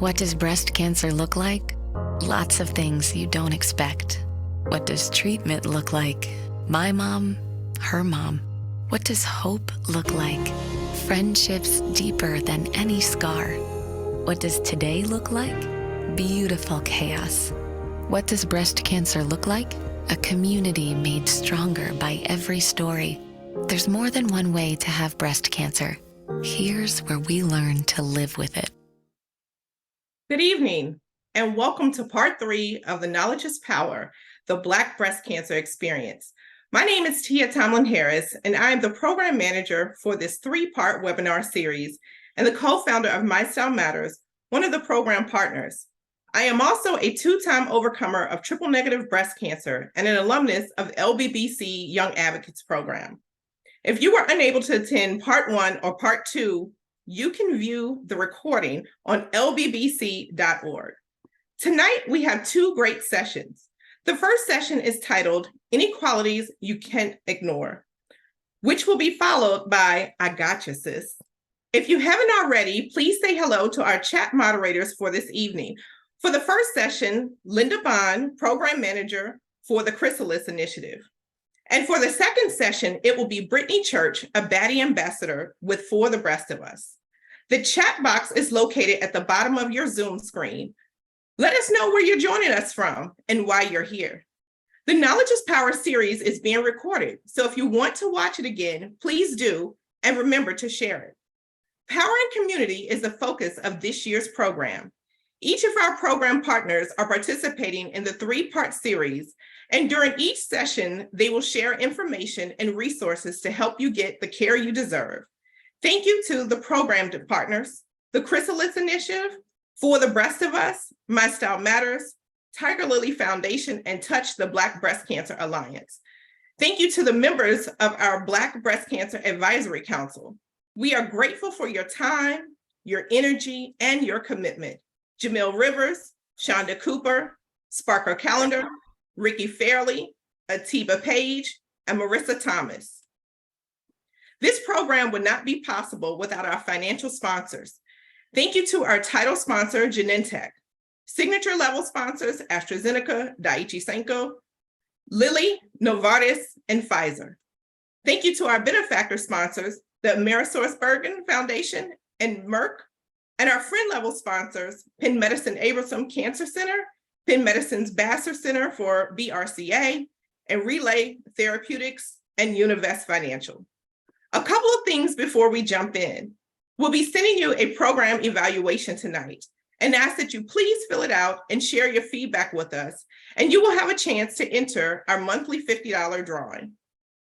What does breast cancer look like? Lots of things you don't expect. What does treatment look like? My mom, her mom. What does hope look like? Friendships deeper than any scar. What does today look like? Beautiful chaos. What does breast cancer look like? A community made stronger by every story. There's more than one way to have breast cancer. Here's where we learn to live with it. Good evening, and welcome to part 3 of the Knowledge is Power, the Black Breast Cancer Experience. My name is Tia Tomlin-Harris, and I am the program manager for this 3-part webinar series and the co-founder of My Style Matters, one of the program partners. I am also a 2-time overcomer of triple-negative breast cancer and an alumnus of LBBC Young Advocates Program. If you were unable to attend part 1 or part 2, you can view the recording on lbbc.org. Tonight, we have 2 great sessions. The first session is titled Inequalities You Can't Ignore, which will be followed by I Gotcha, Sis. If you haven't already, please say hello to our chat moderators for this evening. For the first session, Linda Bond, Program Manager for the Chrysalis Initiative. And for the second session, it will be Brittany Church, a Baddie Ambassador with For the Breast of Us. The chat box is located at the bottom of your Zoom screen. Let us know where you're joining us from and why you're here. The Knowledge is Power series is being recorded, so if you want to watch it again, please do, and remember to share it. Power and community is the focus of this year's program. Each of our program partners are participating in the 3-part series, and during each session, they will share information and resources to help you get the care you deserve. Thank you to the program partners, the Chrysalis Initiative, For the Breast of Us, My Style Matters, Tiger Lily Foundation, and Touch the Black Breast Cancer Alliance. Thank you to the members of our Black Breast Cancer Advisory Council. We are grateful for your time, your energy, and your commitment. Jamil Rivers, Shonda Cooper, Sparker Callender, Ricky Fairley, Atiba Page, and Marissa Thomas. This program would not be possible without our financial sponsors. Thank you to our title sponsor, Genentech, signature level sponsors, AstraZeneca, Daiichi Sankyo, Lilly, Novartis, and Pfizer. Thank you to our benefactor sponsors, the AmerisourceBergen Foundation and Merck, and our friend level sponsors, Penn Medicine Abramson Cancer Center, Penn Medicine's Vassar Center for BRCA, and Relay Therapeutics, and Univest Financial. A couple of things before we jump in. We'll be sending you a program evaluation tonight and ask that you please fill it out and share your feedback with us, and you will have a chance to enter our monthly $50 drawing.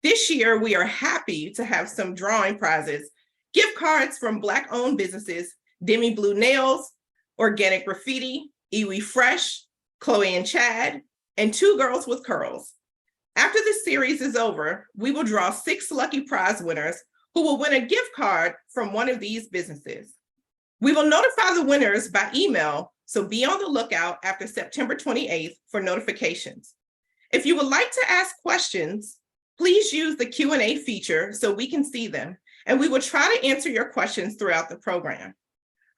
This year, we are happy to have some drawing prizes, gift cards from Black-owned businesses, Demi Blue Nails, Organic Graffiti, Iwi Fresh, Chloe and Chad, and 2 Girls with Curls. After this series is over, we will draw 6 lucky prize winners who will win a gift card from one of these businesses. We will notify the winners by email, so be on the lookout after September 28th for notifications. If you would like to ask questions, please use the Q&A feature so we can see them, and we will try to answer your questions throughout the program.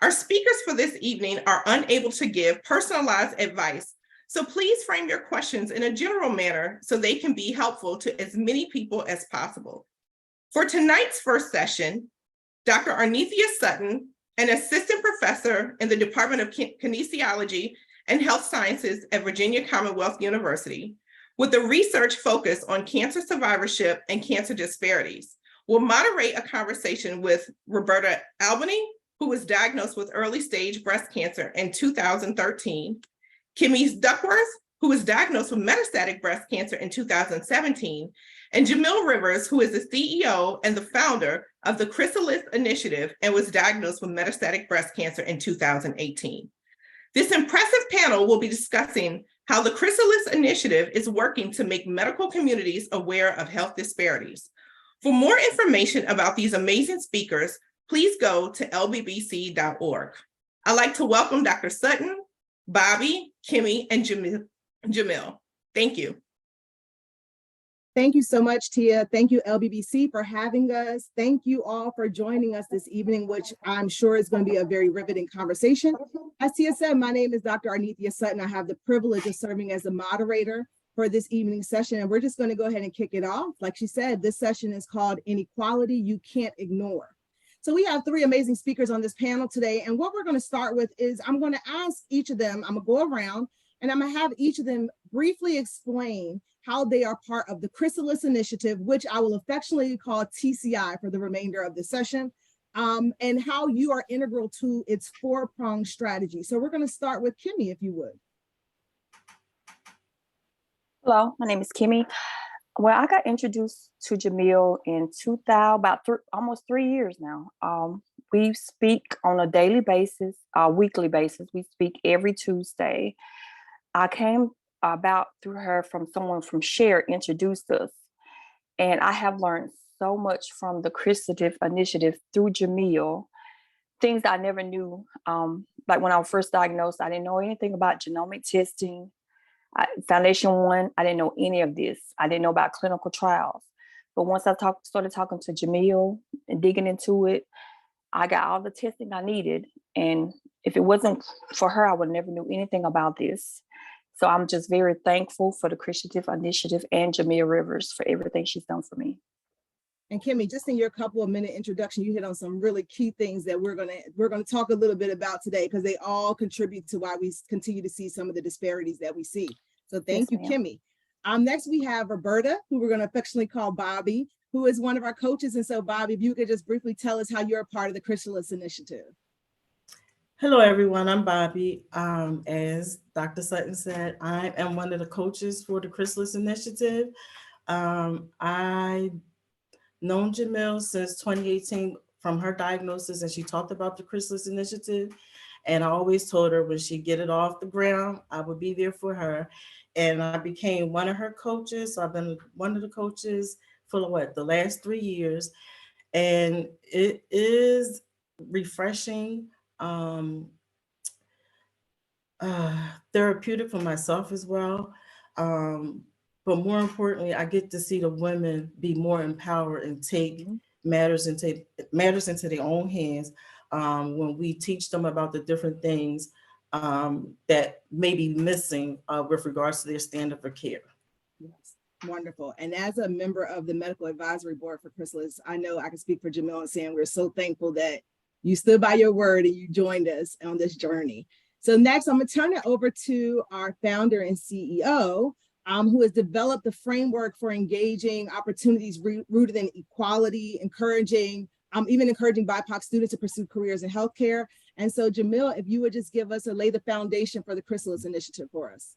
Our speakers for this evening are unable to give personalized advice, so please frame your questions in a general manner so they can be helpful to as many people as possible. For tonight's first session, Dr. Arnethia Sutton, an assistant professor in the Department of Kinesiology and Health Sciences at Virginia Commonwealth University, with a research focus on cancer survivorship and cancer disparities, will moderate a conversation with Roberta Albany, who was diagnosed with early stage breast cancer in 2013, Kimmy Duckworth, who was diagnosed with metastatic breast cancer in 2017, and Jamil Rivers, who is the CEO and the founder of the Chrysalis Initiative and was diagnosed with metastatic breast cancer in 2018. This impressive panel will be discussing how the Chrysalis Initiative is working to make medical communities aware of health disparities. For more information about these amazing speakers, please go to lbbc.org. I'd like to welcome Dr. Sutton, Bobby, Kimmy, and Jamil. Thank you. Thank you so much, Tia. Thank you, LBBC, for having us. Thank you all for joining us this evening, which I'm sure is going to be a very riveting conversation. As Tia said, my name is Dr. Arnethia Sutton. I have the privilege of serving as the moderator for this evening session, and we're just going to go ahead and kick it off. Like she said, this session is called Inequality You Can't Ignore. So we have three amazing speakers on this panel today, and what we're going to start with is I'm going to ask each of them, I'm going to go around, and I'm going to have each of them briefly explain how they are part of the Chrysalis Initiative, which I will affectionately call TCI for the remainder of the session, and how you are integral to its four-pronged strategy. So we're going to start with Kimmy, if you would. Hello, my name is Kimmy. Well, I got introduced to Jamil in 2000, almost 3 years now. We speak on a daily basis, weekly basis. We speak every Tuesday. I came about through her from someone from Share introduced us. And I have learned so much from the Chrysalis Initiative through Jamil, things I never knew. Like when I was first diagnosed, I didn't know anything about genomic testing. Foundation 1, I didn't know any of this. I didn't know about clinical trials. But once I started talking to Jamil and digging into it, I got all the testing I needed. And if it wasn't for her, I would never knew anything about this. So I'm just very thankful for the Chrysalis Initiative and Jamil Rivers for everything she's done for me. And Kimmy, just in your couple of minute introduction, you hit on some really key things that we're gonna talk a little bit about today, because they all contribute to why we continue to see some of the disparities that we see. So thank you, Kimmy. Next we have Roberta, who we're gonna affectionately call Bobby, who is one of our coaches. And so Bobby, if you could just briefly tell us how you're a part of the Chrysalis Initiative. Hello, everyone. I'm Bobby. As Dr. Sutton said, I am one of the coaches for the Chrysalis Initiative. I known Jamil since 2018 from her diagnosis, and she talked about the Chrysalis Initiative. And I always told her when she get it off the ground, I would be there for her. And I became one of her coaches. So I've been one of the coaches for the last 3 years. And it is refreshing, therapeutic for myself as well. But more importantly, I get to see the women be more empowered and take matters into their own hands when we teach them about the different things that may be missing with regards to their standard of care. Yes, wonderful. And as a member of the Medical Advisory Board for Chrysalis, I know I can speak for Jamil and saying we're so thankful that you stood by your word and you joined us on this journey. So next, I'm going to turn it over to our founder and CEO, who has developed the framework for engaging opportunities rooted in equality, encouraging BIPOC students to pursue careers in healthcare. And so Jamil, if you would just give us lay the foundation for the Chrysalis Initiative for us.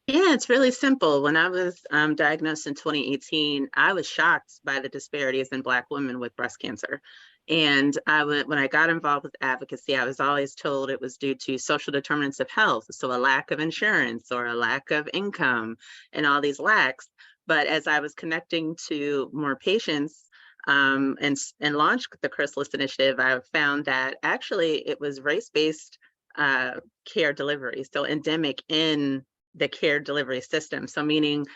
Yeah, it's really simple. When I was diagnosed in 2018, I was shocked by the disparities in Black women with breast cancer. And when I got involved with advocacy, I was always told it was due to social determinants of health, so a lack of insurance or a lack of income and all these lacks. But as I was connecting to more patients and launched the Chrysalis Initiative, I found that actually it was race-based care delivery, so endemic in the care delivery system. So meaning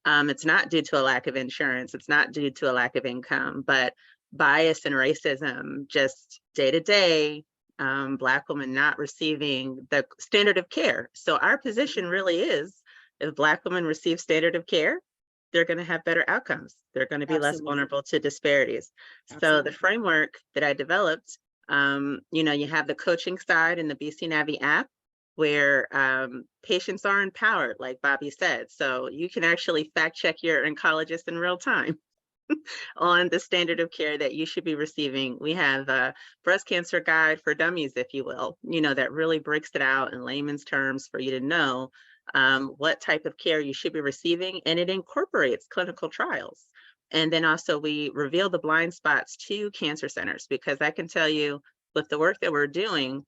it's not due to a lack of insurance, it's not due to a lack of income, but bias and racism, just day to day, Black women not receiving the standard of care. So our position really is, if Black women receive standard of care, they're going to have better outcomes. They're going to be less vulnerable to disparities. So the framework that I developed, you have the coaching side in the BC Navi app, where patients are empowered, like Bobby said. So you can actually fact check your oncologist in real time on the standard of care that you should be receiving. We have a breast cancer guide for dummies, if you will, that really breaks it out in layman's terms for you to know what type of care you should be receiving, and it incorporates clinical trials. And then also we reveal the blind spots to cancer centers, because I can tell you with the work that we're doing,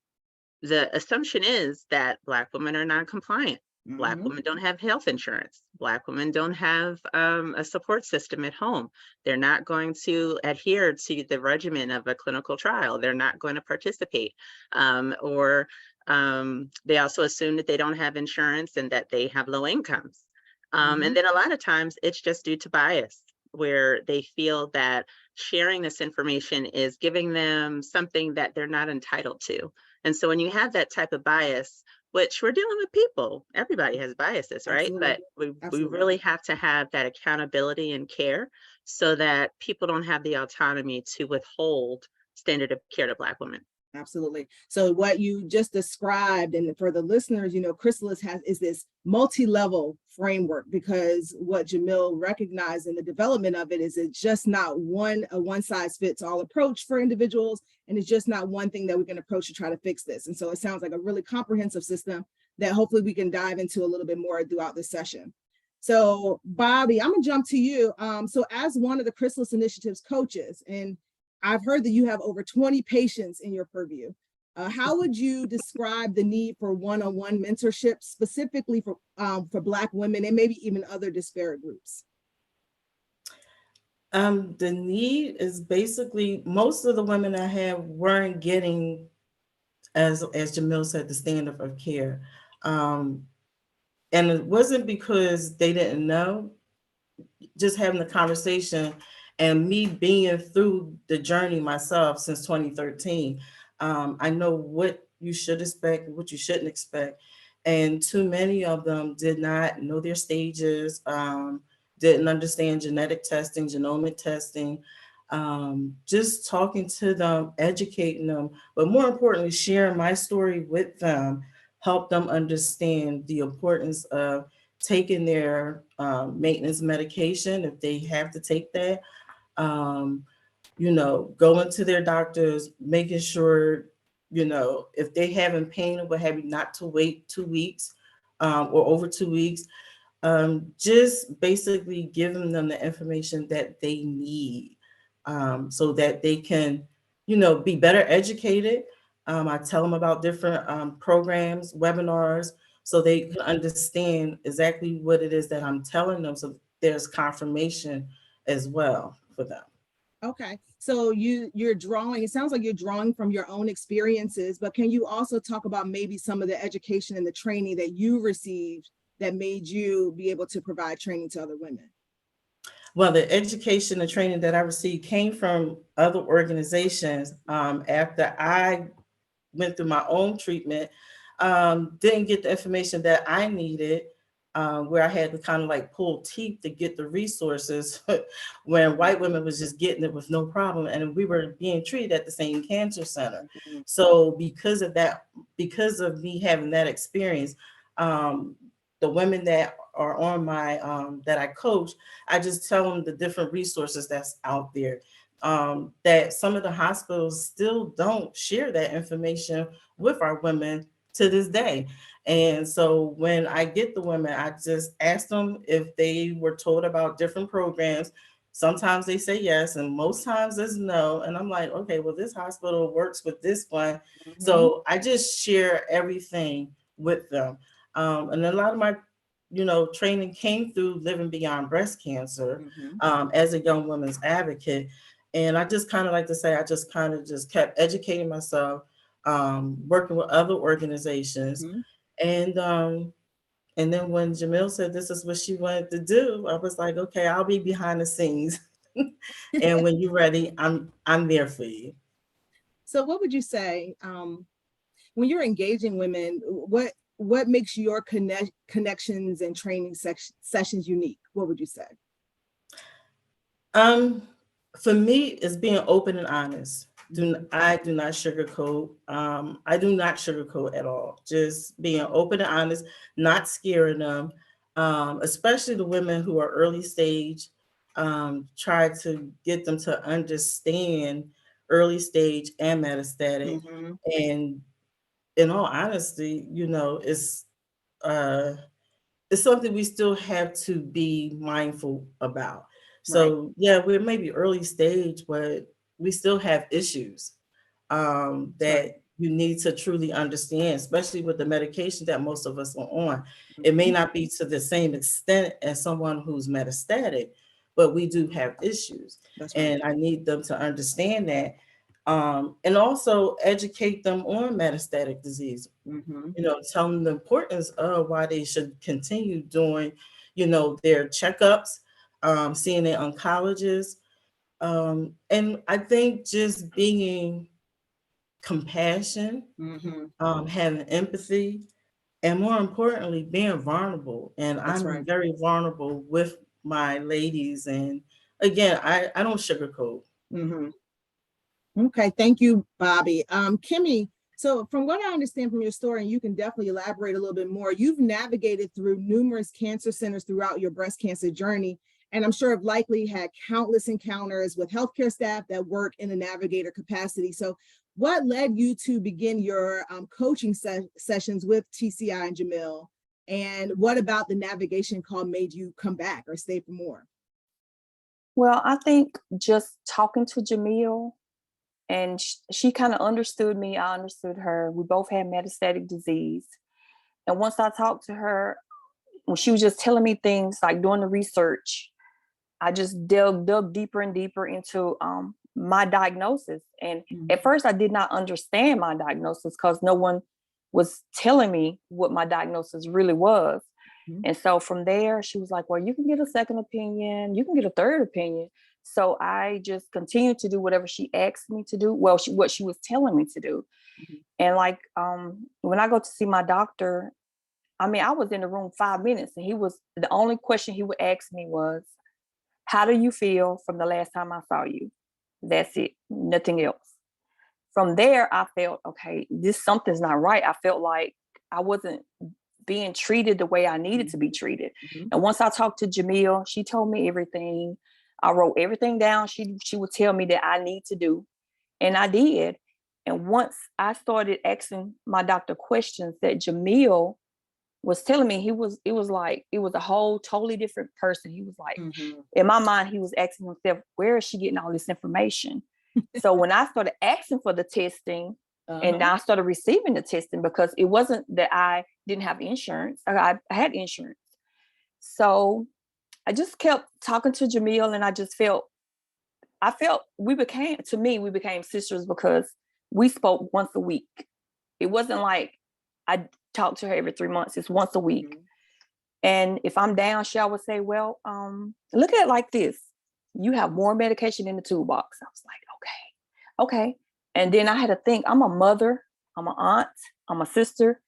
the assumption is that Black women are non-compliant. Black women don't have health insurance. Black women don't have a support system at home. They're not going to adhere to the regimen of a clinical trial. They're not going to participate. Or they also assume that they don't have insurance and that they have low incomes. And then a lot of times it's just due to bias, where they feel that sharing this information is giving them something that they're not entitled to. And so when you have that type of bias, which we're dealing with people, everybody has biases, right? Absolutely. But we really have to have that accountability and care so that people don't have the autonomy to withhold standard of care to Black women. Absolutely. So what you just described, and for the listeners, Chrysalis is this multi-level framework, because what Jamil recognized in the development of it is it's just not a one size fits all approach for individuals. And it's just not one thing that we can approach to try to fix this. And so it sounds like a really comprehensive system that hopefully we can dive into a little bit more throughout this session. So Bobby, I'm gonna jump to you. So as one of the Chrysalis Initiative's coaches, and I've heard that you have over 20 patients in your purview. How would you describe the need for one-on-one mentorship, specifically for Black women and maybe even other disparate groups? The need is basically, most of the women I have weren't getting, as Jamil said, the standard of care. And it wasn't because they didn't know, just having the conversation and me being through the journey myself since 2013. I know what you should expect, what you shouldn't expect. And too many of them did not know their stages, didn't understand genetic testing, genomic testing. Just talking to them, educating them, but more importantly, sharing my story with them, help them understand the importance of taking their maintenance medication if they have to take that. Going to their doctors, making sure, if they having pain or what have you, not to wait 2 weeks or over 2 weeks. Just basically giving them the information that they need so that they can, be better educated. I tell them about different programs, webinars, so they can understand exactly what it is that I'm telling them. So there's confirmation as well for them. Okay, so you're drawing, it sounds like you're drawing from your own experiences, but can you also talk about maybe some of the education and the training that you received that made you be able to provide training to other women? Well, the education and training that I received came from other organizations. After I went through my own treatment, didn't get the information that I needed, where I had to kind of like pull teeth to get the resources when white women was just getting it with no problem. And we were being treated at the same cancer center. So because of that, because of me having that experience, the women that are on my, that I coach, I just tell them the different resources that's out there. That some of the hospitals still don't share that information with our women to this day. And so when I get the women, I just ask them if they were told about different programs. Sometimes they say yes, and most times it's no. And I'm like, okay, well, this hospital works with this one. So I just share everything with them. And a lot of my, training came through living beyond breast cancer as a young women's advocate. And I just kind of like to say, I just kind of just kept educating myself, working with other organizations. And then when Jamil said this is what she wanted to do, I was like, okay, I'll be behind the scenes. And when you're ready, I'm there for you. So what would you say when you're engaging women, what makes your connections and training sessions unique? What would you say? For me, it's being open and honest. I do not sugarcoat. I do not sugarcoat at all. Just being open and honest, not scaring them, especially the women who are early stage. Try to get them to understand early stage and metastatic. And in all honesty, it's something we still have to be mindful about. So yeah, we're maybe early stage, but we still have issues that you need to truly understand, especially with the medication that most of us are on. It may not be to the same extent as someone who's metastatic, but we do have issues. And I need them to understand that. And also educate them on metastatic disease. Tell them the importance of why they should continue doing, their checkups, seeing their oncologists. And I think just being compassion, having empathy, and more importantly, being vulnerable. And I'm very vulnerable with my ladies. And again, I don't sugarcoat. Okay, thank you, Bobby. Kimmy, so from what I understand from your story, and you can definitely elaborate a little bit more, you've navigated through numerous cancer centers throughout your breast cancer journey, and I'm sure have likely had countless encounters with healthcare staff that work in a navigator capacity. So what led you to begin your coaching sessions with TCI and Jamil? And what about the navigation call made you come back or stay for more? Well, I think just talking to Jamil, and she kind of understood me, I understood her. We both had metastatic disease. And once I talked to her, when she was just telling me things like doing the research, I just dug deeper and deeper into my diagnosis. And at first I did not understand my diagnosis because no one was telling me what my diagnosis really was. And so from there, she was like, well, you can get a second opinion, you can get a third opinion. So I just continued to do whatever she asked me to do. Well, what she was telling me to do. And like, when I go to see my doctor, I mean, I was in the room 5 minutes and the only question he would ask me was, how do you feel from the last time I saw you? That's it, nothing else. From there, I felt, okay, something's not right. I felt like I wasn't being treated the way I needed to be treated. And once I talked to Jamil, she told me everything. I wrote everything down. She would tell me that I need to do, and I did. And once I started asking my doctor questions that Jamil was telling me, it was a whole totally different person. He was like, in my mind, he was asking himself, where is she getting all this information? So when I started asking for the testing, and I started receiving the testing, because it wasn't that I didn't have insurance. I had insurance. So I just kept talking to Jamil, and I felt we became sisters because we spoke once a week. It wasn't like I talked to her every 3 months. It's once a week. And if I'm down, she always say, well, look at it like this. You have more medication in the toolbox. I was like, okay. And then I had to think, I'm a mother, I'm an aunt, I'm a sister,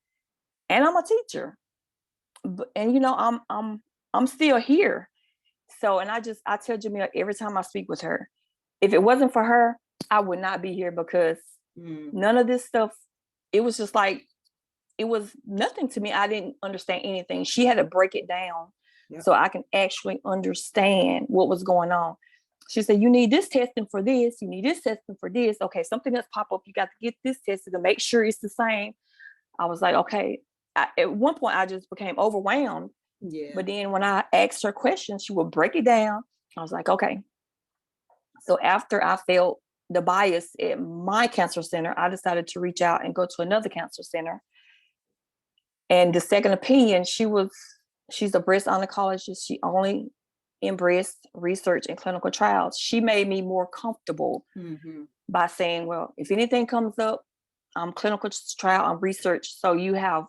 and I'm a teacher. And I'm still here. So, and I tell Jamila every time I speak with her, if it wasn't for her, I would not be here, because none of this stuff, it was just like, it was nothing to me. I didn't understand anything. She had to break it down so I can actually understand what was going on. She said, you need this testing for this. You need this testing for this. Okay, something else pop up. You got to get this tested to make sure it's the same. I was like, okay. At one point, I just became overwhelmed. But then when I asked her questions, she would break it down. I was like, okay. So after I felt the bias at my cancer center, I decided to reach out and go to another cancer center. And the second opinion, she's a breast oncologist. She only in breast research and clinical trials. She made me more comfortable by saying, well, if anything comes up, I'm clinical trial, I'm research. So you have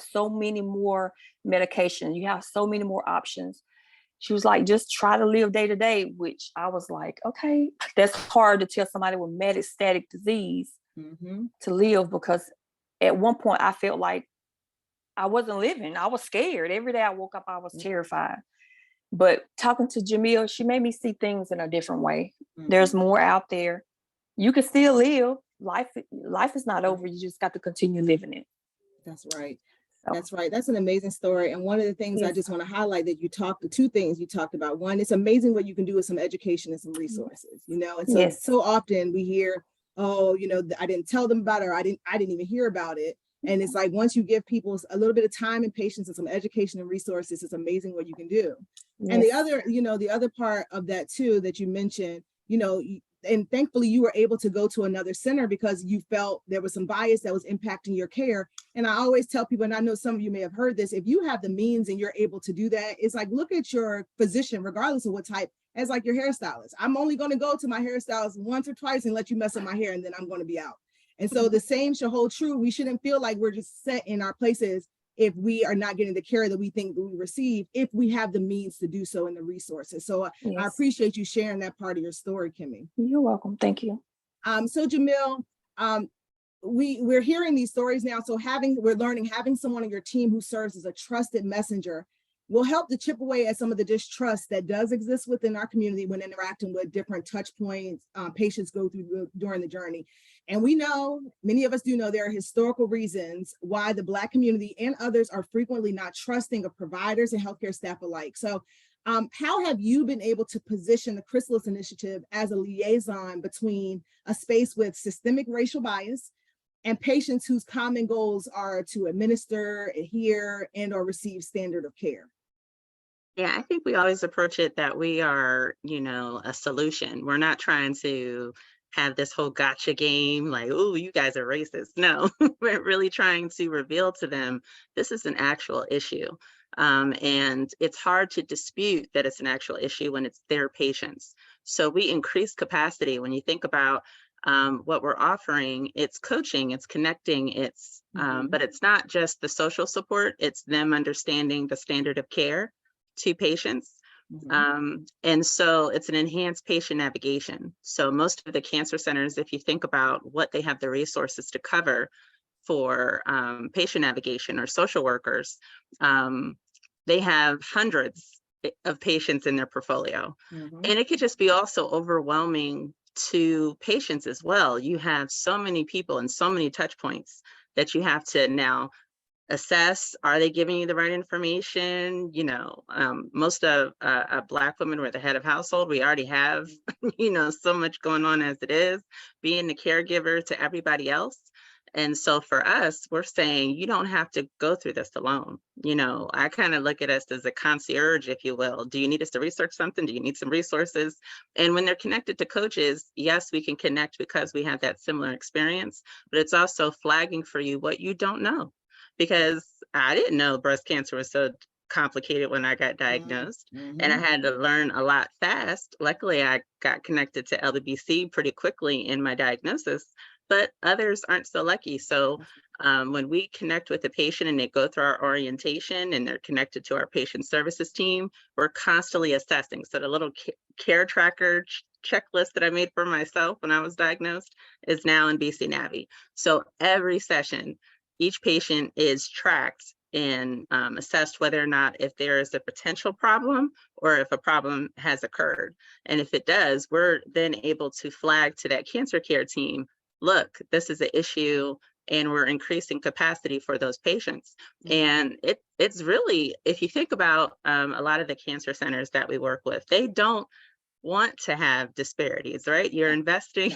so many more medications. You have so many more options. She was like, just try to live day to day, which I was like, okay, that's hard to tell somebody with metastatic disease to live, because at one point I felt like I wasn't living. I was scared. Every day I woke up, I was terrified. But talking to Jamil, she made me see things in a different way. There's more out there. You can still live. Life is not over. You just got to continue living it. That's right. That's right. That's an amazing story. And one of the things I just want to highlight that two things you talked about. One, it's amazing what you can do with some education and some resources, and so often we hear, oh, I didn't tell them about it, or I didn't even hear about it. And it's like, once you give people a little bit of time and patience and some education and resources, it's amazing what you can do. And the other part of that too, that you mentioned, and thankfully you were able to go to another center because you felt there was some bias that was impacting your care. And I always tell people, and I know some of you may have heard this, if you have the means and you're able to do that, it's like, look at your physician, regardless of what type, as like your hairstylist. I'm only going to go to my hairstylist once or twice and let you mess up my hair, and then I'm going to be out. And so the same should hold true. We shouldn't feel like we're just set in our places if we are not getting the care that we think we receive, if we have the means to do so and the resources. So I Yes. appreciate you sharing that part of your story, Kimmy. You're welcome. Thank you. So Jamil, we're hearing these stories now. So we're learning having someone on your team who serves as a trusted messenger will help to chip away at some of the distrust that does exist within our community when interacting with different touch points patients go through during the journey. And we know, many of us do know, there are historical reasons why the Black community and others are frequently not trusting of providers and healthcare staff alike. So how have you been able to position the Chrysalis Initiative as a liaison between a space with systemic racial bias and patients whose common goals are to administer, adhere, and or receive standard of care? Yeah, I think we always approach it that we are, a solution. We're not trying to have this whole gotcha game, like, oh, you guys are racist. No, we're really trying to reveal to them this is an actual issue. And it's hard to dispute that it's an actual issue when it's their patients. So we increase capacity. When you think about what we're offering, it's coaching, it's connecting, it's but it's not just the social support, it's them understanding the standard of care to patients. And so it's an enhanced patient navigation. So most of the cancer centers, if you think about what they have the resources to cover for patient navigation or social workers, they have hundreds of patients in their portfolio. And it could just be also overwhelming to patients as well. You have so many people and so many touch points that you have to now assess. Are they giving you the right information? Most of Black women were the head of household. We already have, so much going on as it is, being the caregiver to everybody else. And so for us, we're saying you don't have to go through this alone. I kind of look at us as a concierge, if you will. Do you need us to research something? Do you need some resources? And when they're connected to coaches, yes, we can connect because we have that similar experience, but it's also flagging for you what you don't know. Because I didn't know breast cancer was so complicated when I got diagnosed, and I had to learn a lot fast. Luckily, I got connected to LBBC pretty quickly in my diagnosis, but others aren't so lucky. So when we connect with a patient and they go through our orientation and they're connected to our patient services team, we're constantly assessing. So the little care tracker checklist that I made for myself when I was diagnosed is now in BC Navi. So every session, each patient is tracked and assessed whether or not if there is a potential problem or if a problem has occurred. And if it does, we're then able to flag to that cancer care team, look, this is an issue and we're increasing capacity for those patients. And it's really, if you think about a lot of the cancer centers that we work with, they don't want to have disparities, right? You're investing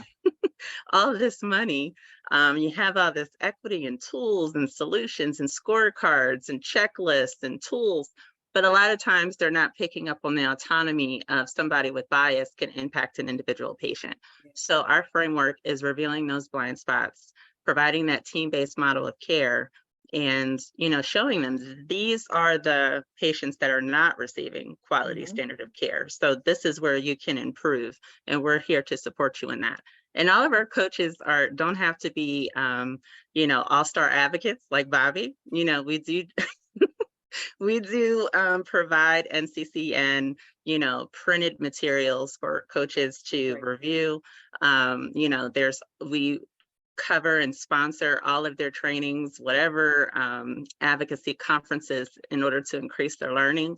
all of this money. You have all this equity and tools and solutions and scorecards and checklists and tools, but a lot of times they're not picking up on the autonomy of somebody with bias can impact an individual patient. So our framework is revealing those blind spots, providing that team-based model of care, and showing them these are the patients that are not receiving quality standard of care. So this is where you can improve, and we're here to support you in that. And all of our coaches don't have to be all-star advocates like Bobby. We do we do provide NCCN printed materials for coaches to review. We cover and sponsor all of their trainings, whatever advocacy conferences, in order to increase their learning.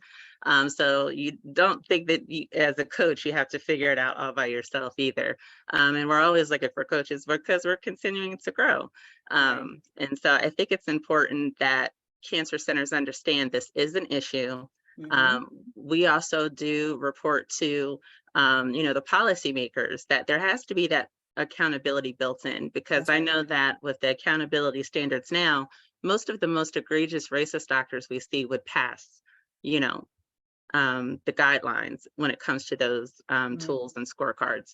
So you don't think that as a coach, you have to figure it out all by yourself either. And we're always looking for coaches because we're continuing to grow. And so I think it's important that cancer centers understand this is an issue. We also do report to, the policymakers that there has to be that accountability built in, because I know that with the accountability standards now, most of the most egregious racist doctors we see would pass, the guidelines when it comes to those tools and scorecards.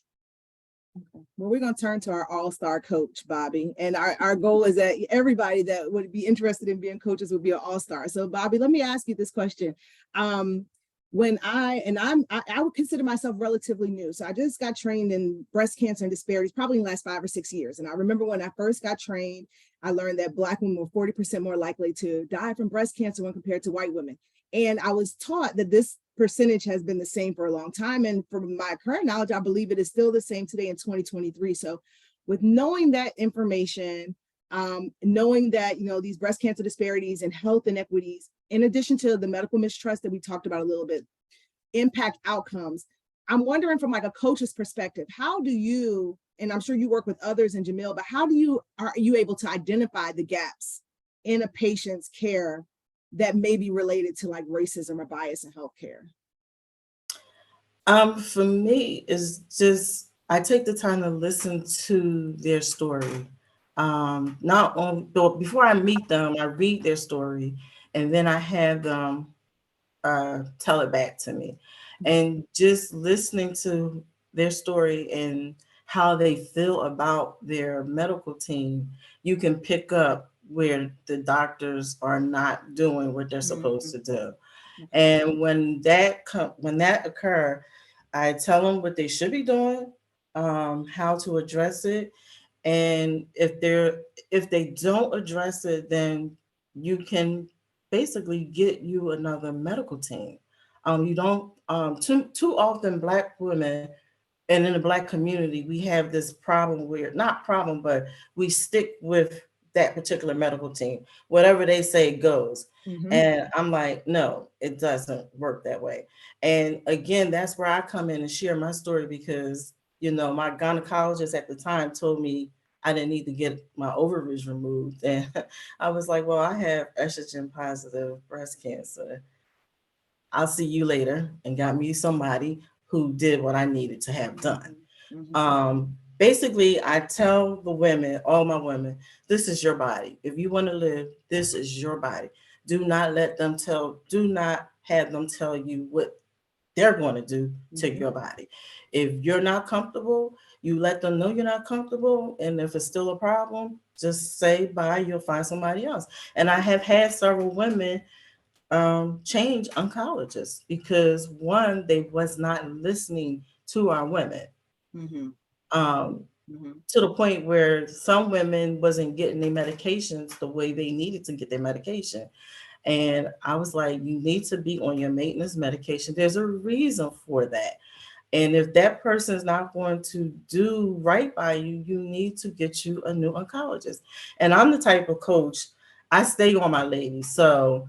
Well, we're going to turn to our all-star coach, Bobby. And our goal is that everybody that would be interested in being coaches would be an all-star. So Bobby, let me ask you this question. I would consider myself relatively new. So I just got trained in breast cancer and disparities probably in the last 5 or 6 years. And I remember when I first got trained, I learned that Black women were 40% more likely to die from breast cancer when compared to white women. And I was taught that this percentage has been the same for a long time. And from my current knowledge, I believe it is still the same today in 2023. So with knowing that information, knowing that, these breast cancer disparities and health inequities, in addition to the medical mistrust that we talked about a little bit, impact outcomes. I'm wondering from like a coach's perspective, how do you, and I'm sure you work with others in Jamil, but are you able to identify the gaps in a patient's care that may be related to like racism or bias in healthcare? For me, it's just, I take the time to listen to their story. Not on, before I meet them, I read their story, and then I have them tell it back to me. And just listening to their story and how they feel about their medical team, you can pick up where the doctors are not doing what they're supposed to do. And when that occurs, I tell them what they should be doing, how to address it, and if they don't address it, then you can basically get you another medical team. You don't too often Black women and in the Black community, we have this problem where, not problem, but we stick with that particular medical team. Whatever they say goes. And I'm like, no, it doesn't work that way. And again, that's where I come in and share my story, because, my gynecologist at the time told me I didn't need to get my ovaries removed. And I was like, well, I have estrogen positive breast cancer. I'll see you later, and got me somebody who did what I needed to have done. Basically, I tell the women, all my women, this is your body. If you want to live, this is your body. Do not have them tell you what they're going to do to your body. If you're not comfortable, you let them know you're not comfortable. And if it's still a problem, just say bye, you'll find somebody else. And I have had several women change oncologists because, one, they was not listening to our women. To the point where some women wasn't getting their medications the way they needed to get their medication. And I was like, you need to be on your maintenance medication. There's a reason for that. And if that person is not going to do right by you, you need to get you a new oncologist. And I'm the type of coach, I stay on my ladies. So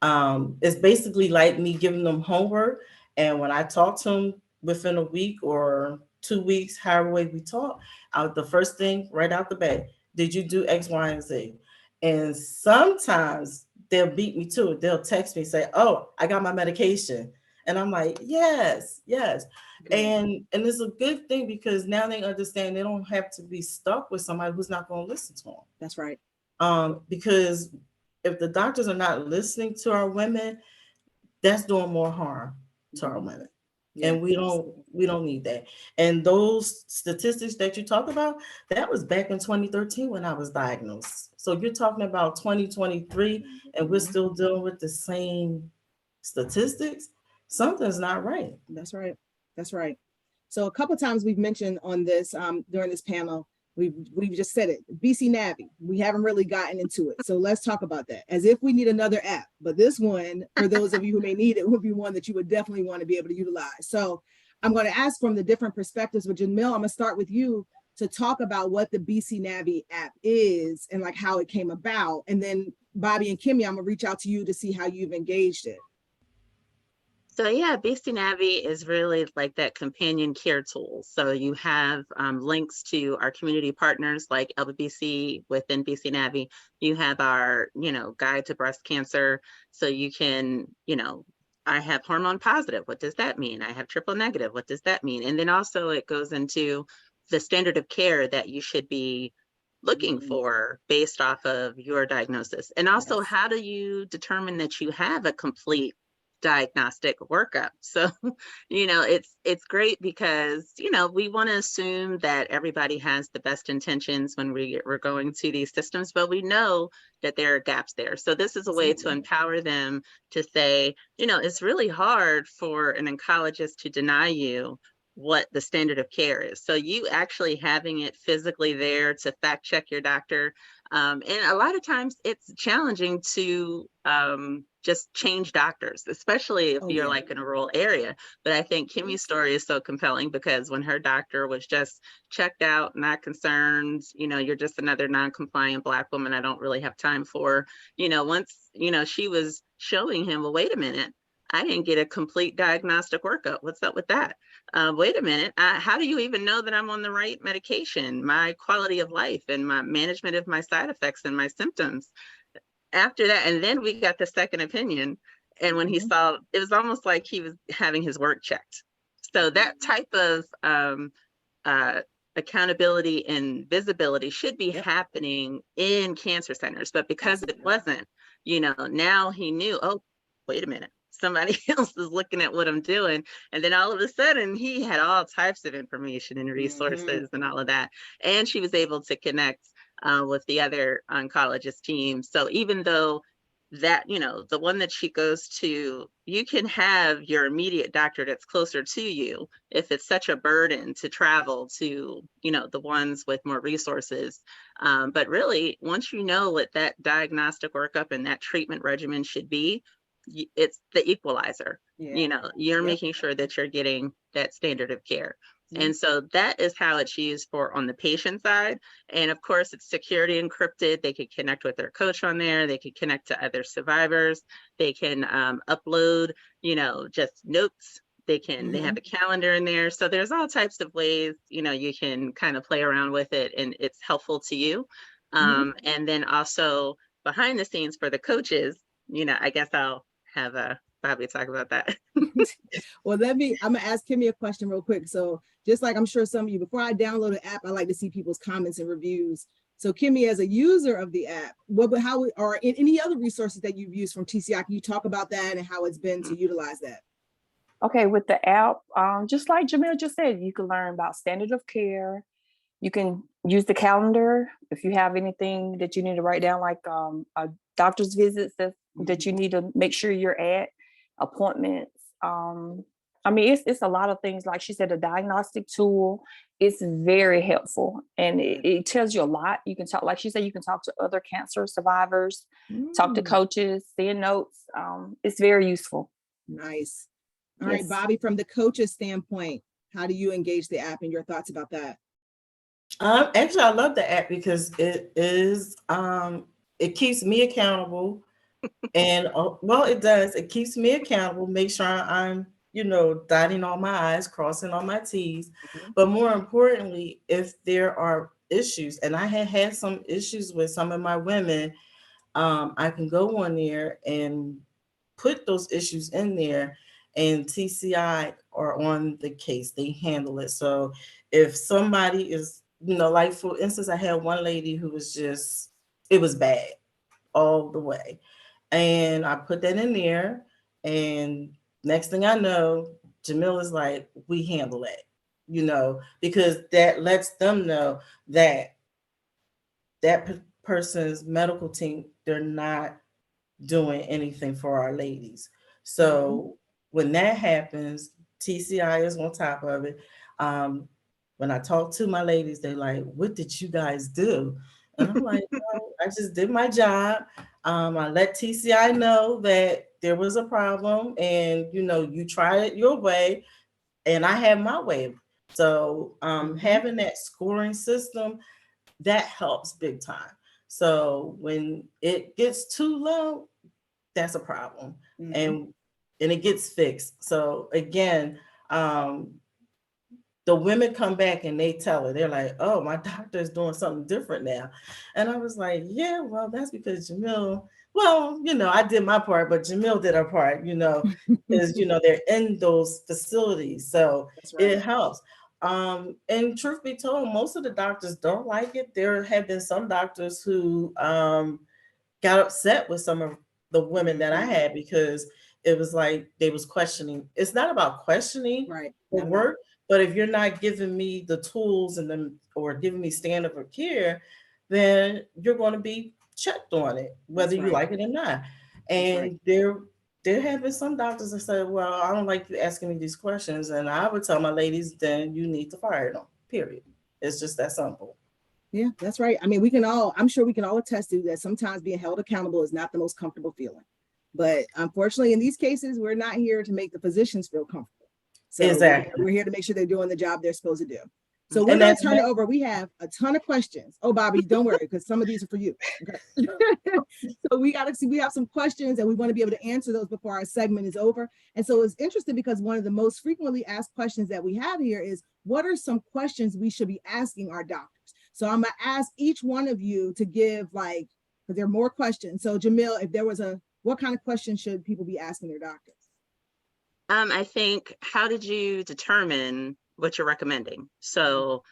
it's basically like me giving them homework. And when I talk to them within a week or 2 weeks, however way we talk, the first thing right out the bat, did you do X, Y, and Z? And sometimes they'll beat me to it. They'll text me, say, oh, I got my medication. And I'm like, yes. And it's a good thing, because now they understand they don't have to be stuck with somebody who's not going to listen to them. That's right. Because if the doctors are not listening to our women, that's doing more harm to our women. Yeah, and we don't need that. And those statistics that you talk about, that was back in 2013 when I was diagnosed. So you're talking about 2023 and we're still dealing with the same statistics. Something's not right. That's right. So a couple of times we've mentioned on this during this panel, we've just said it, BC Navi. We haven't really gotten into it. So let's talk about that as if we need another app. But this one, for those of you who may need it, would be one that you would definitely want to be able to utilize. So I'm going to ask from the different perspectives with Jamil. I'm going to start with you to talk about what the BC Navi app is and like how it came about. And then Bobby and Kimmy, I'm going to reach out to you to see how you've engaged it. So yeah, BC Navi is really like that companion care tool. So you have links to our community partners like LBBC within BC Navi. You have our, guide to breast cancer. So you can, I have hormone positive. What does that mean? I have triple negative. What does that mean? And then also it goes into the standard of care that you should be looking for based off of your diagnosis. And also, how do you determine that you have a complete diagnostic workup. So, it's great because, we want to assume that everybody has the best intentions when we're going to these systems, but we know that there are gaps there. So this is a way to empower them to say, it's really hard for an oncologist to deny you what the standard of care is. So you actually having it physically there to fact check your doctor. And a lot of times it's challenging to just change doctors, especially if you're like in a rural area. But I think Kimmy's story is so compelling because when her doctor was just checked out, not concerned, you're just another non-compliant Black woman I don't really have time for. Once, she was showing him, well, wait a minute, I didn't get a complete diagnostic workup. What's up with that? Wait a minute, how do you even know that I'm on the right medication? My quality of life and my management of my side effects and my symptoms. After that, and then we got the second opinion. And when he saw, it was almost like he was having his work checked. So that type of accountability and visibility should be happening in cancer centers. But because it wasn't, now he knew, oh, wait a minute, somebody else is looking at what I'm doing. And then all of a sudden he had all types of information and resources and all of that. And she was able to connect with the other oncologist team. So even though that, the one that she goes to, you can have your immediate doctor that's closer to you if it's such a burden to travel to, the ones with more resources. But really, once you know what that diagnostic workup and that treatment regimen should be, it's the equalizer. You're making sure that you're getting that standard of care. And so that is how it's used for on the patient side. And of course, it's security encrypted. They can connect with their coach on there. They can connect to other survivors. They can upload, just notes. They have a calendar in there. So there's all types of ways, you can kind of play around with it and it's helpful to you. And then also behind the scenes for the coaches, I guess I'll have Bobby talk about that. Well, I'm gonna ask Kimmy a question real quick. So just like I'm sure some of you, before I download an app, I like to see people's comments and reviews. So Kimmy, as a user of the app, or in any other resources that you've used from TCI, can you talk about that and how it's been to utilize that? Okay, with the app, just like Jamil just said, you can learn about standard of care. You can use the calendar if you have anything that you need to write down, like a doctor's visits that you need to make sure you're at, appointments. It's a lot of things. Like she said, a diagnostic tool. It's very helpful and it tells you a lot. You can talk, like she said, you can talk to other cancer survivors, talk to coaches, send notes. It's very useful. Nice. All right, Bobby, from the coach's standpoint, how do you engage the app and your thoughts about that? Actually, I love the app because it is, it keeps me accountable. And it does. It keeps me accountable, make sure I'm, dotting all my I's, crossing all my T's. But more importantly, if there are issues, and I had some issues with some of my women, I can go on there and put those issues in there, and TCI are on the case. They handle it. So if somebody is, like for instance, I had one lady who was it was bad all the way. And I put that in there, and next thing I know, Jamil is like, we handle it, because that lets them know that person's medical team, they're not doing anything for our ladies. So when that happens, TCI is on top of it. When I talk to my ladies, they're like, what did you guys do? And I'm like, well, I just did my job. I let TCI know that there was a problem and, you tried it your way and I have my way. So having that scoring system, that helps big time. So when it gets too low, that's a problem. And it gets fixed. So again, the women come back and they tell her, they're like, oh, my doctor is doing something different now. And I was like, yeah, well, that's because Jamil, I did my part, but Jamil did her part, because, they're in those facilities. So it helps. And truth be told, most of the doctors don't like it. There have been some doctors who got upset with some of the women that I had because it was like they was questioning. It's not about questioning Right. the work, but if you're not giving me the tools and then or giving me standard of care, then you're going to be checked on it, whether you like it or not. And there have been some doctors that said, well, I don't like you asking me these questions. And I would tell my ladies, then you need to fire them, period. It's just that simple. Yeah, that's right. I mean, I'm sure we can all attest to that sometimes being held accountable is not the most comfortable feeling. But unfortunately, in these cases, we're not here to make the physicians feel comfortable. So exactly. we're here to make sure they're doing the job they're supposed to do. So we're going to turn it over. We have a ton of questions. Oh, Bobby, don't worry, because some of these are for you. Okay. So we have some questions and we want to be able to answer those before our segment is over. And so it's interesting because one of the most frequently asked questions that we have here is, what are some questions we should be asking our doctors? So I'm going to ask each one of you to give because there are more questions. So Jamil, if there was what kind of questions should people be asking their doctors? I think, how did you determine what you're recommending? So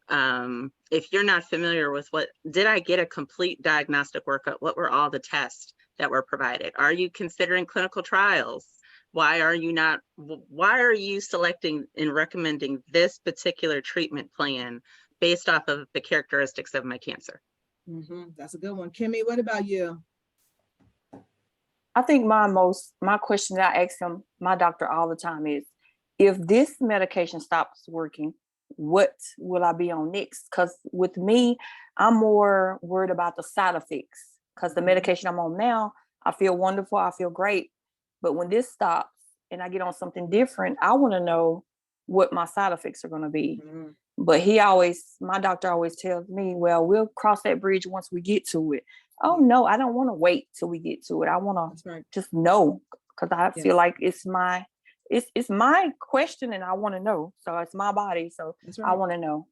if you're not familiar with did I get a complete diagnostic workup? What were all the tests that were provided? Are you considering clinical trials? Why are you selecting and recommending this particular treatment plan based off of the characteristics of my cancer? That's a good one. Kimmy, what about you? I think my question that I ask my doctor all the time is, if this medication stops working, what will I be on next? Because with me, I'm more worried about the side effects, because the medication I'm on now, I feel wonderful, I feel great. But when this stops and I get on something different, I want to know what my side effects are going to be. But my doctor always tells me, well, we'll cross that bridge once we get to it. Oh no, I don't want to wait till we get to it. I want to just know, because I feel like it's my question and I want to know. So it's my body. So I want to know.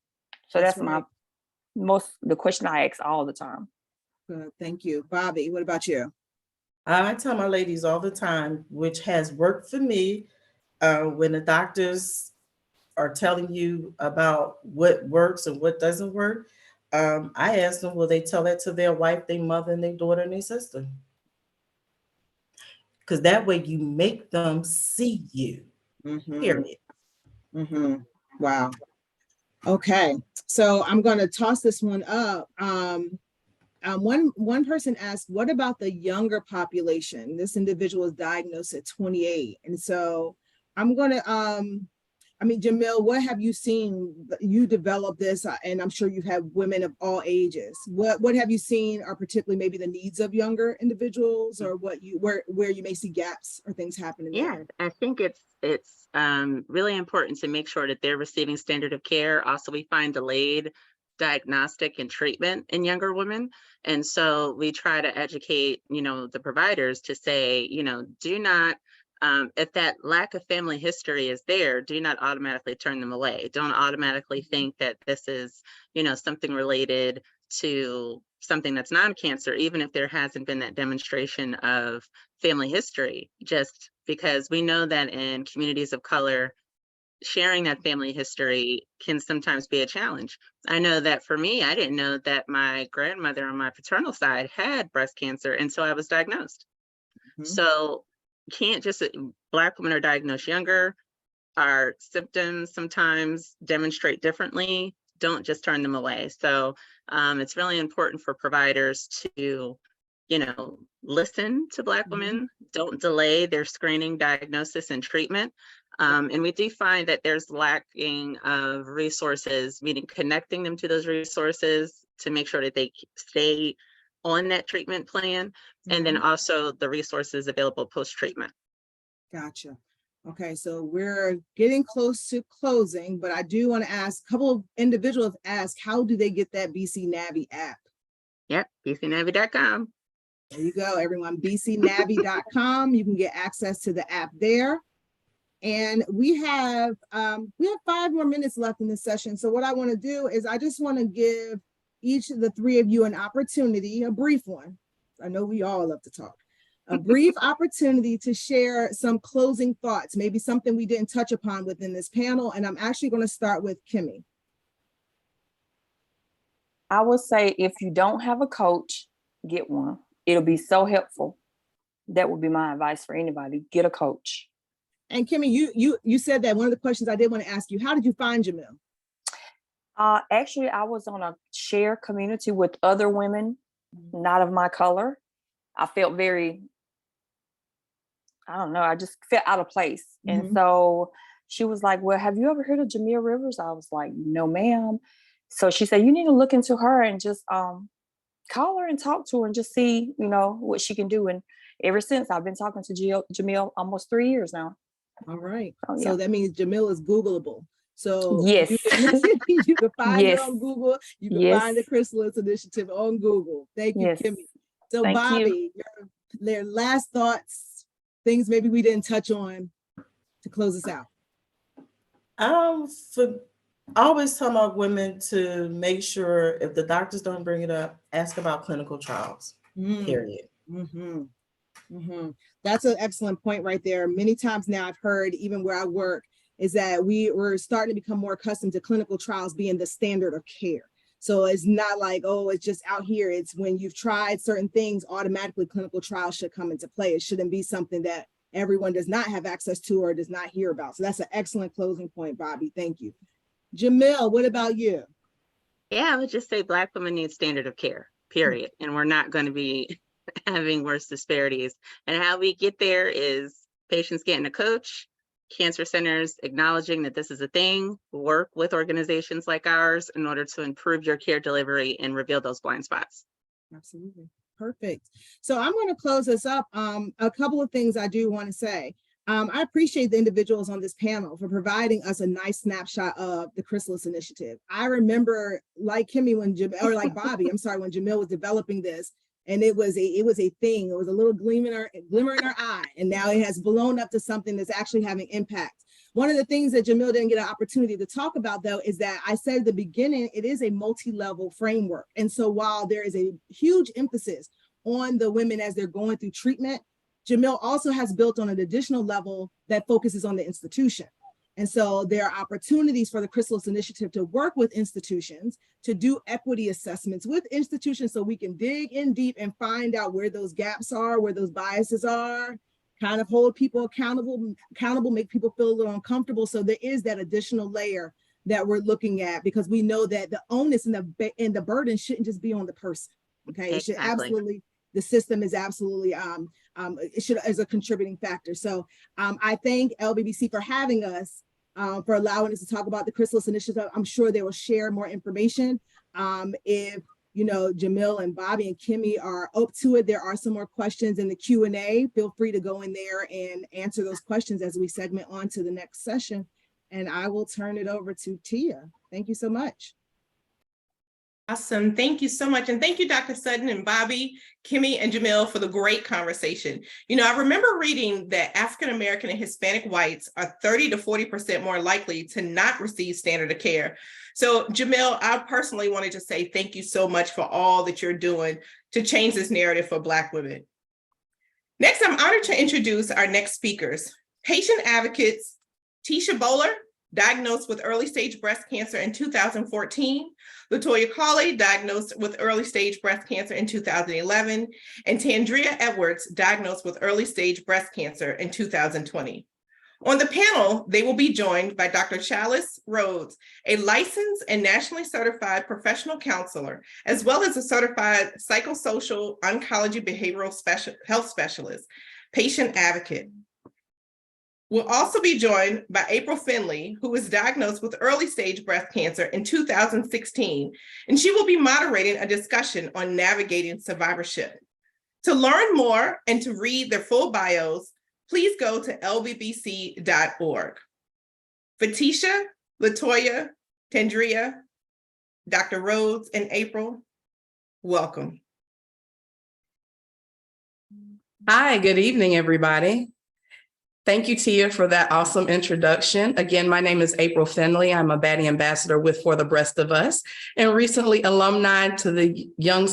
So that's the question I ask all the time. Good. Thank you. Bobby, what about you? I tell my ladies all the time, which has worked for me, when the doctors are telling you about what works and what doesn't work, I ask them, will they tell that to their wife, their mother, and their daughter and their sister? Because that way you make them see you, period. Wow. Okay. So I'm going to toss this one up. One person asked, what about the younger population? This individual is diagnosed at 28. And so I'm going to, Jamil, what have you seen? You developed this, and I'm sure you've had women of all ages. What have you seen are particularly maybe the needs of younger individuals, or where you may see gaps or things happening? Yeah, I think it's really important to make sure that they're receiving standard of care. Also, we find delayed diagnostic and treatment in younger women. And so we try to educate, the providers to say, do not, if that lack of family history is there, do not automatically turn them away. Don't automatically think that this is, something related to something that's non-cancer, even if there hasn't been that demonstration of family history, just because we know that in communities of color, sharing that family history can sometimes be a challenge. I know that for me, I didn't know that my grandmother on my paternal side had breast cancer until I was diagnosed. So can't just, Black women are diagnosed younger, our symptoms sometimes demonstrate differently. Don't just turn them away. So it's really important for providers to, listen to Black women, don't delay their screening, diagnosis, and treatment. And we do find that there's lacking of resources, meaning connecting them to those resources to make sure that they stay on that treatment plan, and then also the resources available post-treatment. Gotcha. Okay, so we're getting close to closing, but I do want to ask, a couple of individuals ask, how do they get that BC Navi app? Yep, bcnavi.com. There you go, everyone, bcnavi.com. You can get access to the app there. And we have 5 more minutes left in this session. So what I want to do is I just want to give each of the three of you an opportunity, a brief one. I know we all love to talk. A brief opportunity to share some closing thoughts, maybe something we didn't touch upon within this panel. And I'm actually going to start with Kimmy. I would say, if you don't have a coach, get one. It'll be so helpful. that would be my advice for anybody. Get a coach. And Kimmy, you said that one of the questions I did want to ask you, how did you find Jamil? Actually, I was on a share community with other women, not of my color. I felt very, I don't know, I just felt out of place. And so she was like, well, have you ever heard of Jamil Rivers? I was like, no, ma'am. So she said, you need to look into her and just call her and talk to her and just see, you know, what she can do. And ever since, I've been talking to Jamil almost 3 years now. All right. Oh, yeah. So that means Jamil is Googleable. So yes, you can find yes, her on Google. You can find the Chrysalis Initiative on Google. Thank you, yes. Kimmy. So Thank Bobby, your last thoughts, things maybe we didn't touch on to close us out. I always tell my women to make sure if the doctors don't bring it up, ask about clinical trials, period. That's an excellent point right there. Many times now I've heard, even where I work, is that we're starting to become more accustomed to clinical trials being the standard of care. So it's not like, oh, it's just out here. It's when you've tried certain things, automatically clinical trials should come into play. It shouldn't be something that everyone does not have access to or does not hear about. So that's an excellent closing point, Bobby. Thank you. Jamil, what about you? Yeah, I would just say Black women need standard of care, period. And we're not going to be having worse disparities. And how we get there is patients getting a coach, cancer centers acknowledging that this is a thing, work with organizations like ours in order to improve your care delivery and reveal those blind spots. Absolutely. Perfect. So I'm going to close this up. A couple of things I do want to say. I appreciate the individuals on this panel for providing us a nice snapshot of the Chrysalis Initiative. I remember, like Kimmy, like Bobby, I'm sorry, when Jamil was developing this, and it was a thing. It was a little glimmer in our eye, and now it has blown up to something that's actually having impact. One of the things that Jamil didn't get an opportunity to talk about, though, is that I said at the beginning, it is a multi-level framework. And so while there is a huge emphasis on the women as they're going through treatment, Jamil also has built on an additional level that focuses on the institution. And so there are opportunities for the Chrysalis Initiative to work with institutions, to do equity assessments with institutions so we can dig in deep and find out where those gaps are, where those biases are, kind of hold people accountable, make people feel a little uncomfortable. So there is that additional layer that we're looking at, because we know that the onus and the burden shouldn't just be on the person. Okay, it should absolutely, the system is absolutely it should as a contributing factor. So I thank LBBC for having us, for allowing us to talk about the Chrysalis Initiative. I'm sure they will share more information. If you know, Jamil and Bobby and Kimmy are up to it, there are some more questions in the Q&A. Feel free to go in there and answer those questions as we segment on to the next session. And I will turn it over to Tia. Thank you so much. Awesome. Thank you so much. And thank you, Dr. Sutton and Bobby, Kimmy, and Jamil for the great conversation. You know, I remember reading that African-American and Hispanic whites are 30 to 40% more likely to not receive standard of care. So Jamil, I personally wanted to say thank you so much for all that you're doing to change this narrative for Black women. Next, I'm honored to introduce our next speakers. Patient advocates, Tisha Bowler, diagnosed with early stage breast cancer in 2014, Latoya Cawley, diagnosed with early stage breast cancer in 2011, and Tandria Edwards, diagnosed with early stage breast cancer in 2020. On the panel, they will be joined by Dr. Chalice Rhodes, a licensed and nationally certified professional counselor, as well as a certified psychosocial oncology behavioral health specialist, patient advocate. We'll also be joined by April Finley, who was diagnosed with early stage breast cancer in 2016, and she will be moderating a discussion on navigating survivorship. To learn more and to read their full bios, please go to lbbc.org. For Tisha, Latoya, Tandria, Dr. Rhodes, and April, welcome. Hi, good evening, everybody. Thank you, Tia, for that awesome introduction. Again, my name is April Finley. I'm a Baddie Ambassador with For the Breast of Us, and recently alumni to the Young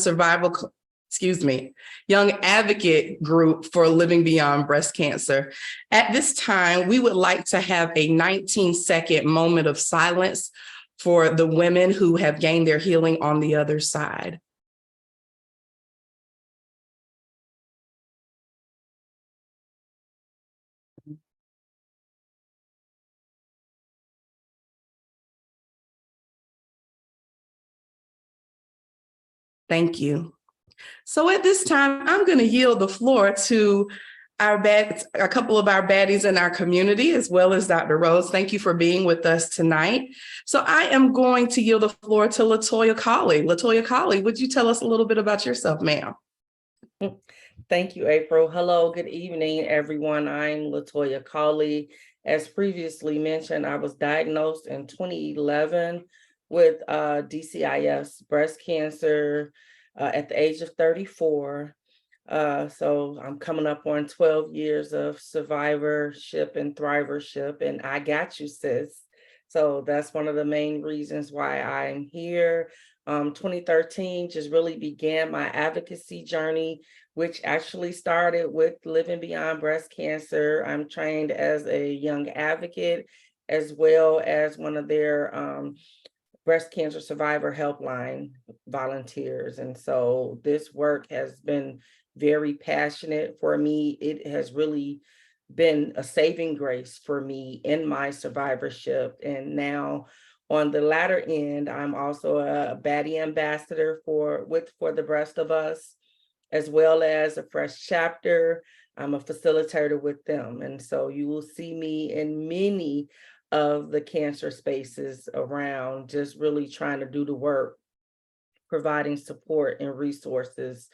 Advocate Group for Living Beyond Breast Cancer. At this time, we would like to have a 19-second moment of silence for the women who have gained their healing on the other side. Thank you. So at this time, I'm going to yield the floor to a couple of our baddies in our community, as well as Dr. Rose. Thank you for being with us tonight. So I am going to yield the floor to LaToya Colley. LaToya Colley, would you tell us a little bit about yourself, ma'am? Thank you, April. Hello, good evening, everyone. I'm LaToya Colley. As previously mentioned, I was diagnosed in 2011 with DCIS, breast cancer, at the age of 34. So I'm coming up on 12 years of survivorship and thrivership, and I got you, sis. So that's one of the main reasons why I'm here. 2013 just really began my advocacy journey, which actually started with Living Beyond Breast Cancer. I'm trained as a young advocate, as well as one of their breast cancer survivor helpline volunteers. And so this work has been very passionate for me. It has really been a saving grace for me in my survivorship. And now on the latter end, I'm also a baddie ambassador for the Breast of Us, as well as a fresh chapter. I'm a facilitator with them. And so you will see me in many of the cancer spaces around, just really trying to do the work, providing support and resources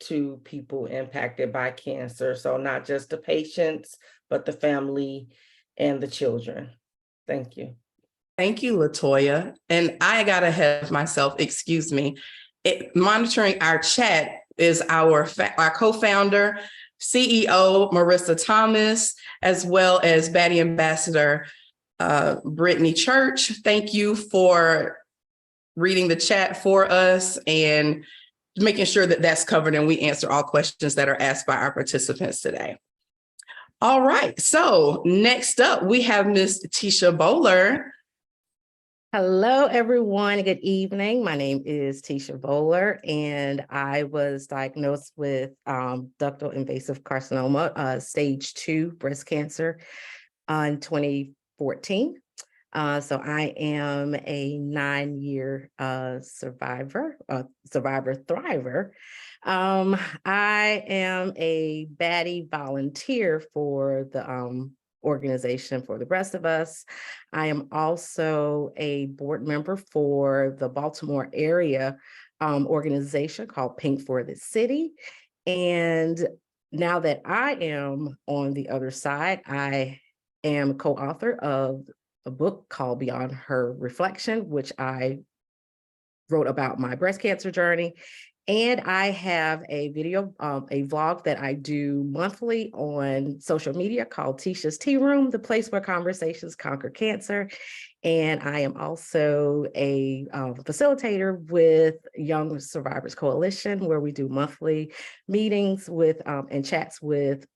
to people impacted by cancer. So not just the patients, but the family and the children. Thank you. Thank you, LaToya. And I got ahead of myself, excuse me. Monitoring our chat is our co-founder, CEO, Marissa Thomas, as well as Baddie Ambassador, Brittany Church. Thank you for reading the chat for us and making sure that that's covered and we answer all questions that are asked by our participants today. All right, so next up, we have Ms. Tisha Bowler. Hello, everyone. Good evening. My name is Tisha Bowler, and I was diagnosed with ductal invasive carcinoma, stage 2 breast cancer in 2014. So I am a 9-year survivor thriver. I am a baddie volunteer for the organization for the Breast of Us. I am also a board member for the Baltimore area organization called Pink for the City. And now that I am on the other side, I am co-author of a book called Beyond Her Reflection, which I wrote about my breast cancer journey. And I have a video, a vlog that I do monthly on social media called Tisha's Tea Room, the place where conversations conquer cancer. And I am also a facilitator with Young Survivors Coalition, where we do monthly meetings with and chats with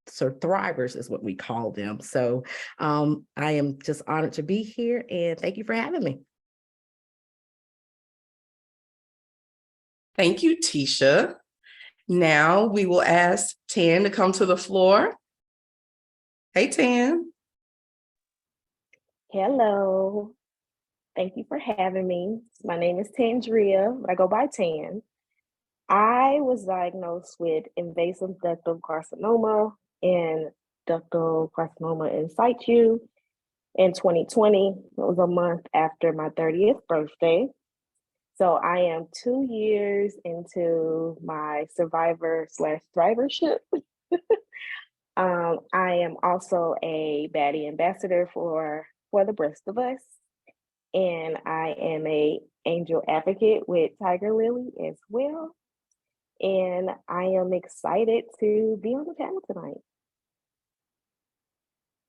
thrivers is what we call them. So I am just honored to be here, and thank you for having me. Thank you, Tisha. Now we will ask Tan to come to the floor. Hey, Tan. Hello. Thank you for having me. My name is Tandria, but I go by Tan. I was diagnosed with invasive ductal carcinoma and ductal carcinoma in situ in 2020. It was a month after my 30th birthday. So I am 2 years into my survivor/thrivership. I am also a baddie ambassador for the Breast of Us. And I am a angel advocate with Tiger Lily as well. And I am excited to be on the panel tonight.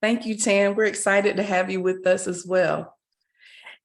Thank you, Tan. We're excited to have you with us as well.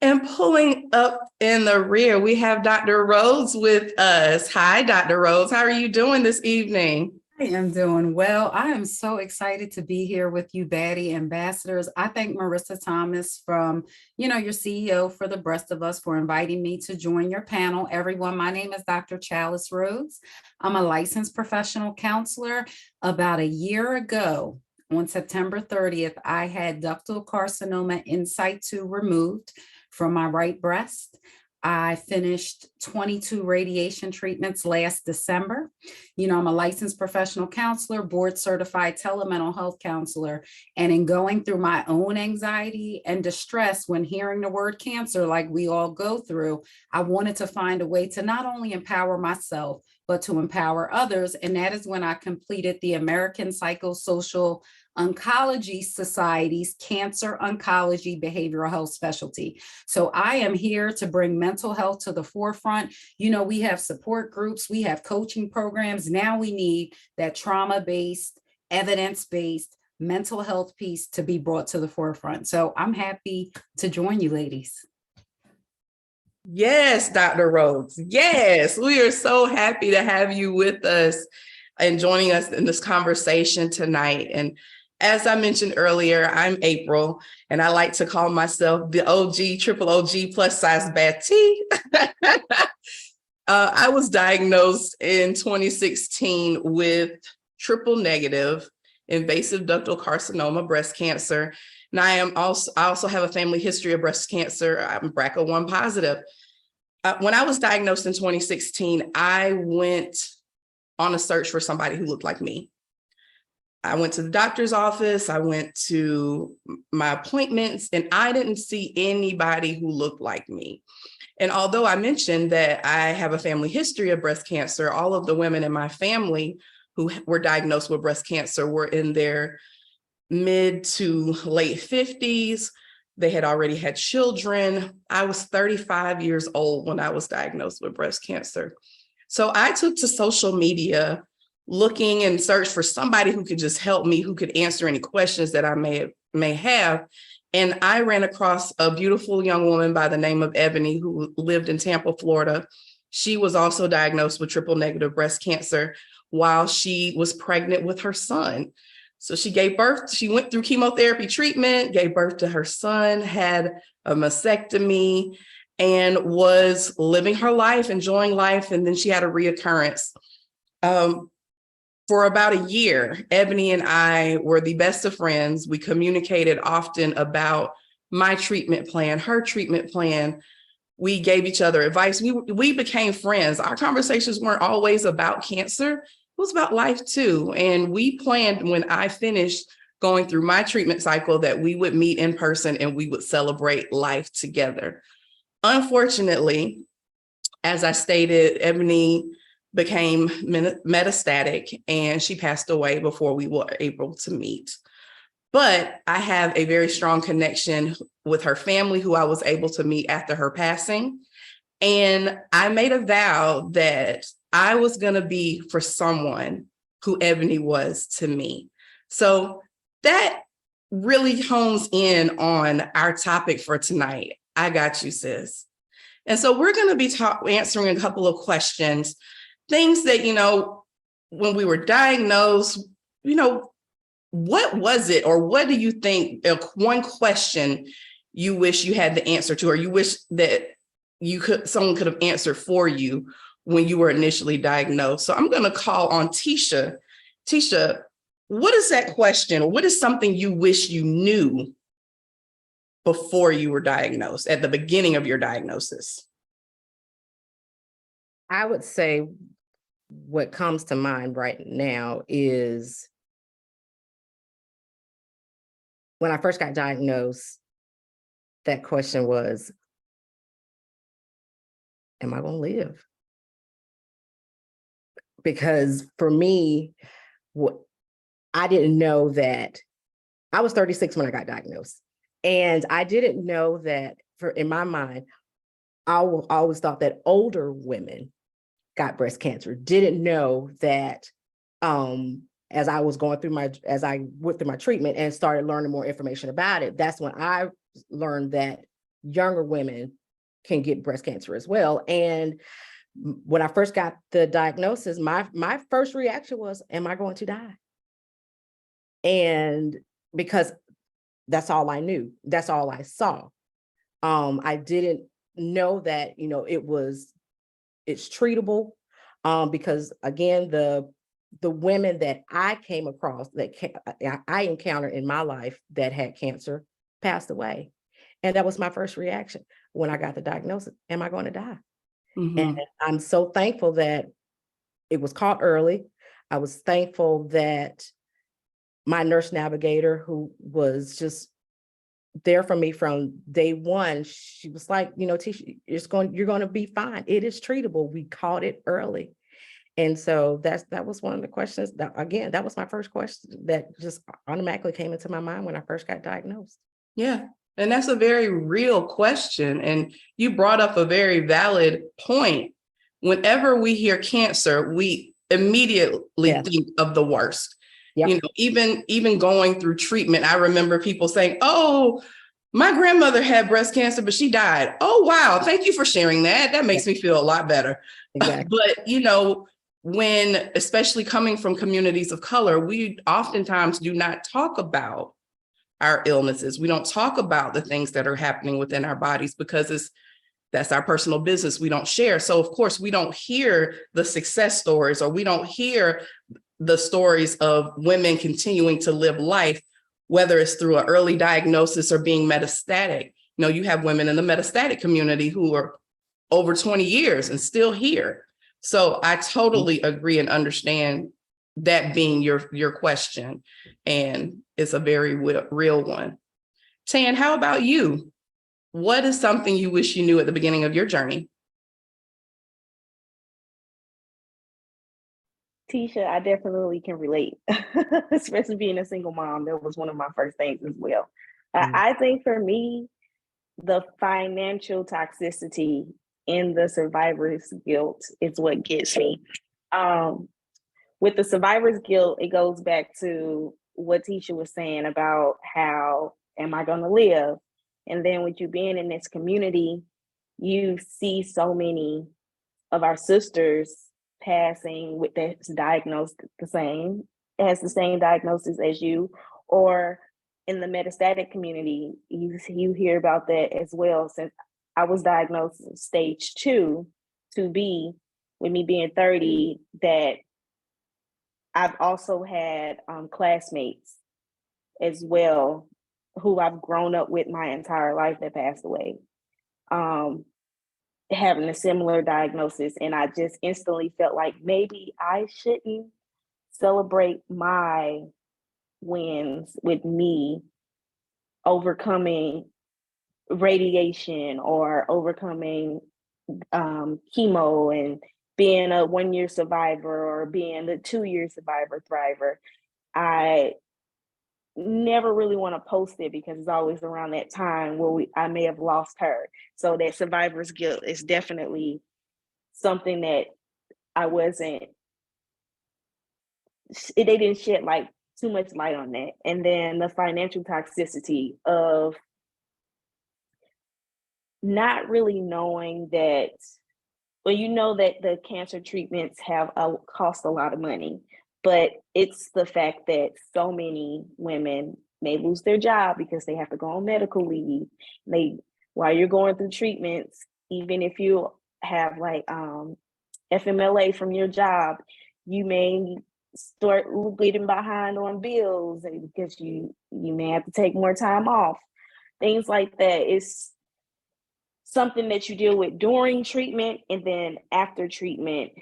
And pulling up in the rear, we have Dr. Rose with us. Hi, Dr. Rose. How are you doing this evening? I am doing well. I am so excited to be here with you, baddie ambassadors. I thank Marissa Thomas from, your CEO for the Breast of Us for inviting me to join your panel. Everyone, my name is Dr. Chalice Rhodes. I'm a licensed professional counselor. About a year ago, on September 30th, I had ductal carcinoma in situ removed from my right breast. I finished 22 radiation treatments last December. You know, I'm a licensed professional counselor, board certified telemental health counselor. And in going through my own anxiety and distress when hearing the word cancer, like we all go through, I wanted to find a way to not only empower myself, but to empower others. And that is when I completed the American Psychosocial Oncology Society's Cancer Oncology Behavioral Health Specialty. So I am here to bring mental health to the forefront. You know, we have support groups, we have coaching programs. Now we need that trauma-based, evidence-based mental health piece to be brought to the forefront. So I'm happy to join you, ladies. Yes, Dr. Rhodes. Yes, we are so happy to have you with us and joining us in this conversation tonight. And as I mentioned earlier, I'm April, and I like to call myself the OG, triple OG, plus size bad T. I was diagnosed in 2016 with triple negative invasive ductal carcinoma, breast cancer. And I also have a family history of breast cancer. I'm BRCA1 positive. When I was diagnosed in 2016, I went on a search for somebody who looked like me. I went to the doctor's office, I went to my appointments, and I didn't see anybody who looked like me. And although I mentioned that I have a family history of breast cancer, all of the women in my family who were diagnosed with breast cancer were in their mid to late 50s. They had already had children. I was 35 years old when I was diagnosed with breast cancer. So I took to social media looking and searched for somebody who could just help me, who could answer any questions that I may have. And I ran across a beautiful young woman by the name of Ebony who lived in Tampa, Florida. She was also diagnosed with triple negative breast cancer while she was pregnant with her son. So she gave birth, she went through chemotherapy treatment, gave birth to her son, had a mastectomy, and was living her life, enjoying life. And then she had a reoccurrence. For about a year, Ebony and I were the best of friends. We communicated often about my treatment plan, her treatment plan. We gave each other advice. We became friends. Our conversations weren't always about cancer. It was about life too. And we planned when I finished going through my treatment cycle that we would meet in person and we would celebrate life together. Unfortunately, as I stated, Ebony became metastatic and she passed away before we were able to meet. But I have a very strong connection with her family who I was able to meet after her passing. And I made a vow that I was going to be for someone who Ebony was to me. So that really hones in on our topic for tonight. I got you, sis. And so we're going to be answering a couple of questions, things that, you know, when we were diagnosed, you know, what was it, or what do you think, one question you wish you had the answer to, or you wish that someone could have answered for you when you were initially diagnosed? So I'm going to call on Tisha. Tisha, what is that question, or what is something you wish you knew before you were diagnosed, at the beginning of your diagnosis? I would say what comes to mind right now is when I first got diagnosed, that question was, am I going to live? Because for me, I didn't know that. I was 36 when I got diagnosed. And I didn't know that, in my mind, I always thought that older women got breast cancer. Didn't know that as I went through my treatment and started learning more information about it, that's when I learned that younger women can get breast cancer as well. And when I first got the diagnosis, my first reaction was, am I going to die? And because that's all I knew, that's all I saw. I didn't know that, you know, it's treatable, because again, the women that I came across, I encountered in my life that had cancer, passed away. And that was my first reaction when I got the diagnosis. Am I going to die? Mhm. And I'm so thankful that it was caught early. I was thankful that my nurse navigator, who was just there for me from day one, she was like, you know, Tisha, you're going to be fine. It is treatable. We caught it early. And so that was one of the questions that, again, that was my first question that just automatically came into my mind when I first got diagnosed. Yeah. And that's a very real question. And you brought up a very valid point. Whenever we hear cancer, we immediately think of the worst. Yep. You know, even going through treatment, I remember people saying, "Oh, my grandmother had breast cancer, but she died." Oh, wow. Thank you for sharing that. That makes me feel a lot better. Exactly. But, you know, when, especially coming from communities of color, we oftentimes do not talk about our illnesses. We don't talk about the things that are happening within our bodies because that's our personal business. We don't share. So of course, we don't hear the success stories, or we don't hear the stories of women continuing to live life, whether it's through an early diagnosis or being metastatic. You know, you have women in the metastatic community who are over 20 years and still here. So I totally agree and understand that being your question. And it's a very real one. Tan, how about you? What is something you wish you knew at the beginning of your journey? Tisha, I definitely can relate, especially being a single mom. That was one of my first things as well. I think for me, the financial toxicity in the survivor's guilt is what gets me. With the survivor's guilt, it goes back to what Tisha was saying about how am I going to live? And then with you being in this community, you see so many of our sisters passing with that's diagnosed the same, has the same diagnosis as you, or in the metastatic community, you hear about that as well. Since I was diagnosed stage 2B, with me being 30, that I've also had classmates as well who I've grown up with my entire life that passed away, having a similar diagnosis. And I just instantly felt like maybe I shouldn't celebrate my wins with me overcoming radiation or overcoming chemo and being a 1-year survivor or being a 2-year survivor thriver. I never really want to post it because it's always around that time where I may have lost her. So that survivor's guilt is definitely something that I wasn't, they didn't shed like too much light on that. And then the financial toxicity of not really knowing that, well, you know that the cancer treatments have cost a lot of money, but it's the fact that so many women may lose their job because they have to go on medical leave. While you're going through treatments, even if you have like FMLA from your job, you may start getting behind on bills because you may have to take more time off. Things like that is something that you deal with during treatment, and then after treatment,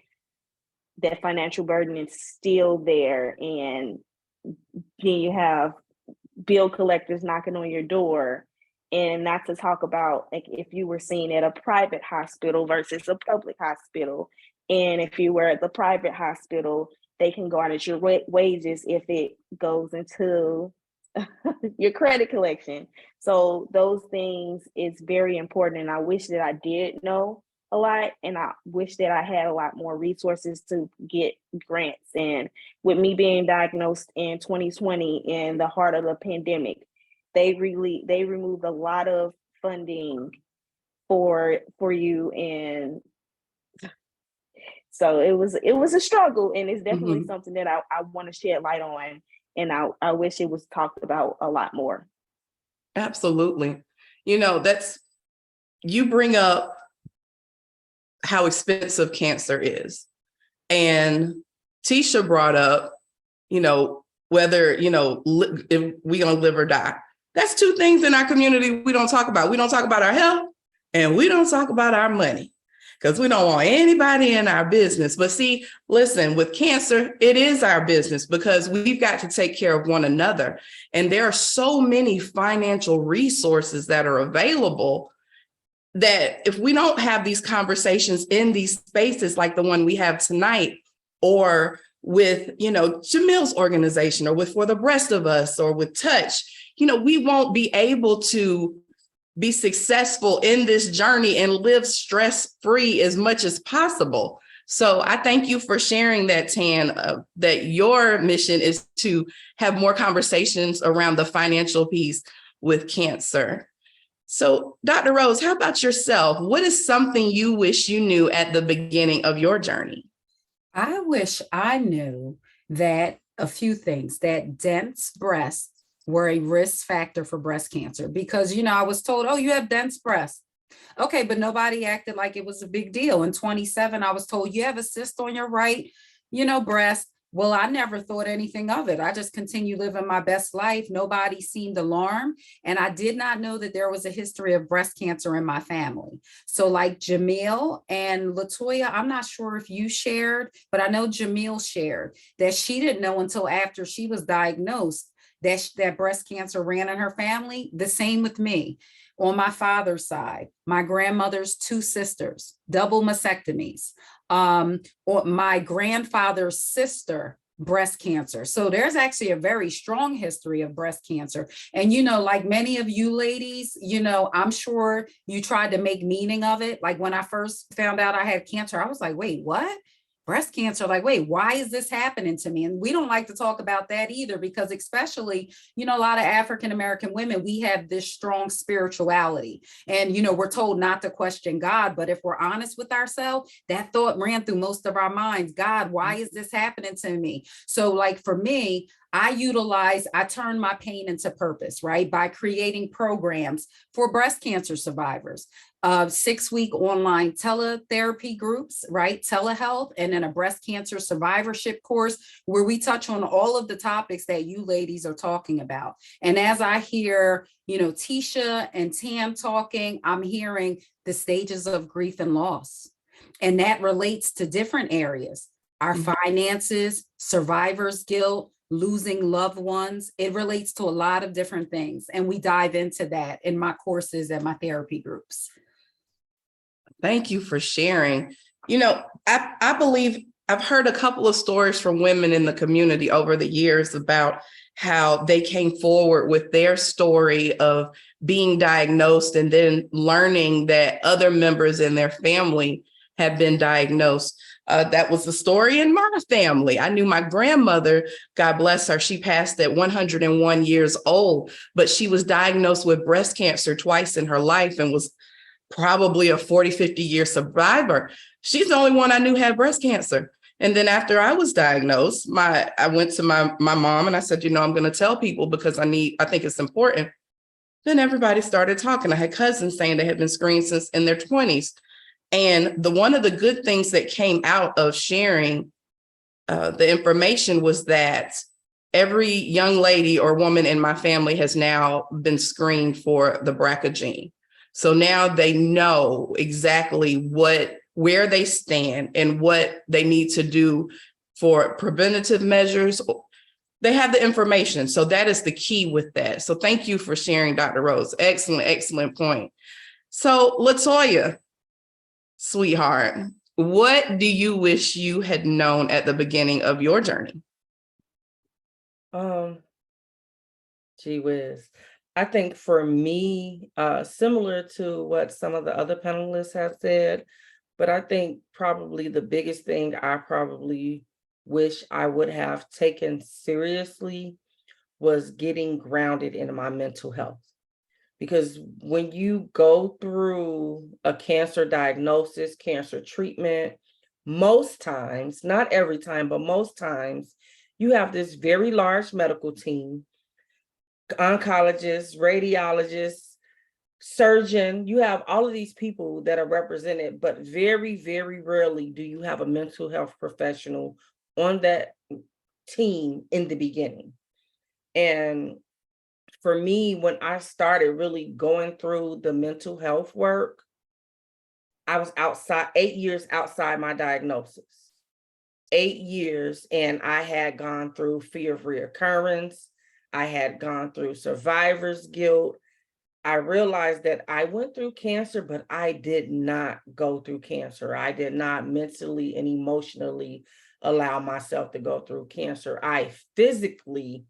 that financial burden is still there. And then you have bill collectors knocking on your door. And not to talk about like if you were seen at a private hospital versus a public hospital. And if you were at the private hospital, they can garnish your wages if it goes into your credit collection. So those things is very important. And I wish that I did know a lot, and I wish that I had a lot more resources to get grants. And with me being diagnosed in 2020 in the heart of the pandemic, they removed a lot of funding for you. And so it was a struggle, and it's definitely something that I want to shed light on. And I wish it was talked about a lot more. Absolutely. You know, you bring up how expensive cancer is. And Tisha brought up, you know, whether, you know, if we gonna live or die. That's two things in our community we don't talk about. We don't talk about our health and we don't talk about our money because we don't want anybody in our business. But see, listen, with cancer, it is our business because we've got to take care of one another. And there are so many financial resources that are available that if we don't have these conversations in these spaces like the one we have tonight, or with, Jamil's organization, or with For the Breast of Us, or with Touch, we won't be able to be successful in this journey and live stress-free as much as possible. So I thank you for sharing that, Tan, that your mission is to have more conversations around the financial piece with cancer. So Dr. Rose, how about yourself? What is something you wish you knew at the beginning of your journey? I wish I knew that a few things, that dense breasts were a risk factor for breast cancer, because, I was told, oh, you have dense breasts. Okay, but nobody acted like it was a big deal. In 27, I was told you have a cyst on your right, breast. Well, I never thought anything of it. I just continued living my best life. Nobody seemed alarmed. And I did not know that there was a history of breast cancer in my family. So like Jamil and Latoya, I'm not sure if you shared, but I know Jamil shared that she didn't know until after she was diagnosed that breast cancer ran in her family. The same with me. On my father's side, my grandmother's two sisters, double mastectomies. Or my grandfather's sister, breast cancer. So there's actually a very strong history of breast cancer. And, like many of you ladies, I'm sure you tried to make meaning of it. Like when I first found out I had cancer, I was like, wait, what? Breast cancer, like, wait, why is this happening to me? And we don't like to talk about that either, because especially, a lot of African-American women, we have this strong spirituality and, we're told not to question God. But if we're honest with ourselves, that thought ran through most of our minds. God, why is this happening to me? So like for me, I turn my pain into purpose, right? By creating programs for breast cancer survivors, 6-week online teletherapy groups, right? Telehealth, and then a breast cancer survivorship course where we touch on all of the topics that you ladies are talking about. And as I hear, Tisha and Tam talking, I'm hearing the stages of grief and loss. And that relates to different areas, our finances, survivor's guilt, losing loved ones. It relates to a lot of different things. And we dive into that in my courses and my therapy groups. Thank you for sharing. I believe I've heard a couple of stories from women in the community over the years about how they came forward with their story of being diagnosed and then learning that other members in their family had been diagnosed. That was the story in my family. I knew my grandmother, God bless her, she passed at 101 years old, but she was diagnosed with breast cancer twice in her life and was probably a 40, 50-year survivor. She's the only one I knew had breast cancer. And then after I was diagnosed, I went to my mom and I said, I'm going to tell people because I think it's important. Then everybody started talking. I had cousins saying they had been screened since in their 20s. And one of the good things that came out of sharing the information was that every young lady or woman in my family has now been screened for the BRCA gene. So now they know exactly where they stand and what they need to do for preventative measures. They have the information. So that is the key with that. So thank you for sharing, Dr. Rose. Excellent, excellent point. So Latoya, sweetheart, what do you wish you had known at the beginning of your journey? Gee whiz. I think for me, similar to what some of the other panelists have said, but I think probably the biggest thing I probably wish I would have taken seriously was getting grounded in my mental health. Because when you go through a cancer diagnosis, cancer treatment, most times, not every time, but most times, you have this very large medical team, oncologists, radiologists, surgeon, you have all of these people that are represented, but very, very rarely do you have a mental health professional on that team in the beginning. And for me, when I started really going through the mental health work, I was 8 years outside my diagnosis. 8 years, and I had gone through fear of reoccurrence. I had gone through survivor's guilt. I realized that I went through cancer, but I did not go through cancer. I did not mentally and emotionally allow myself to go through cancer. I physically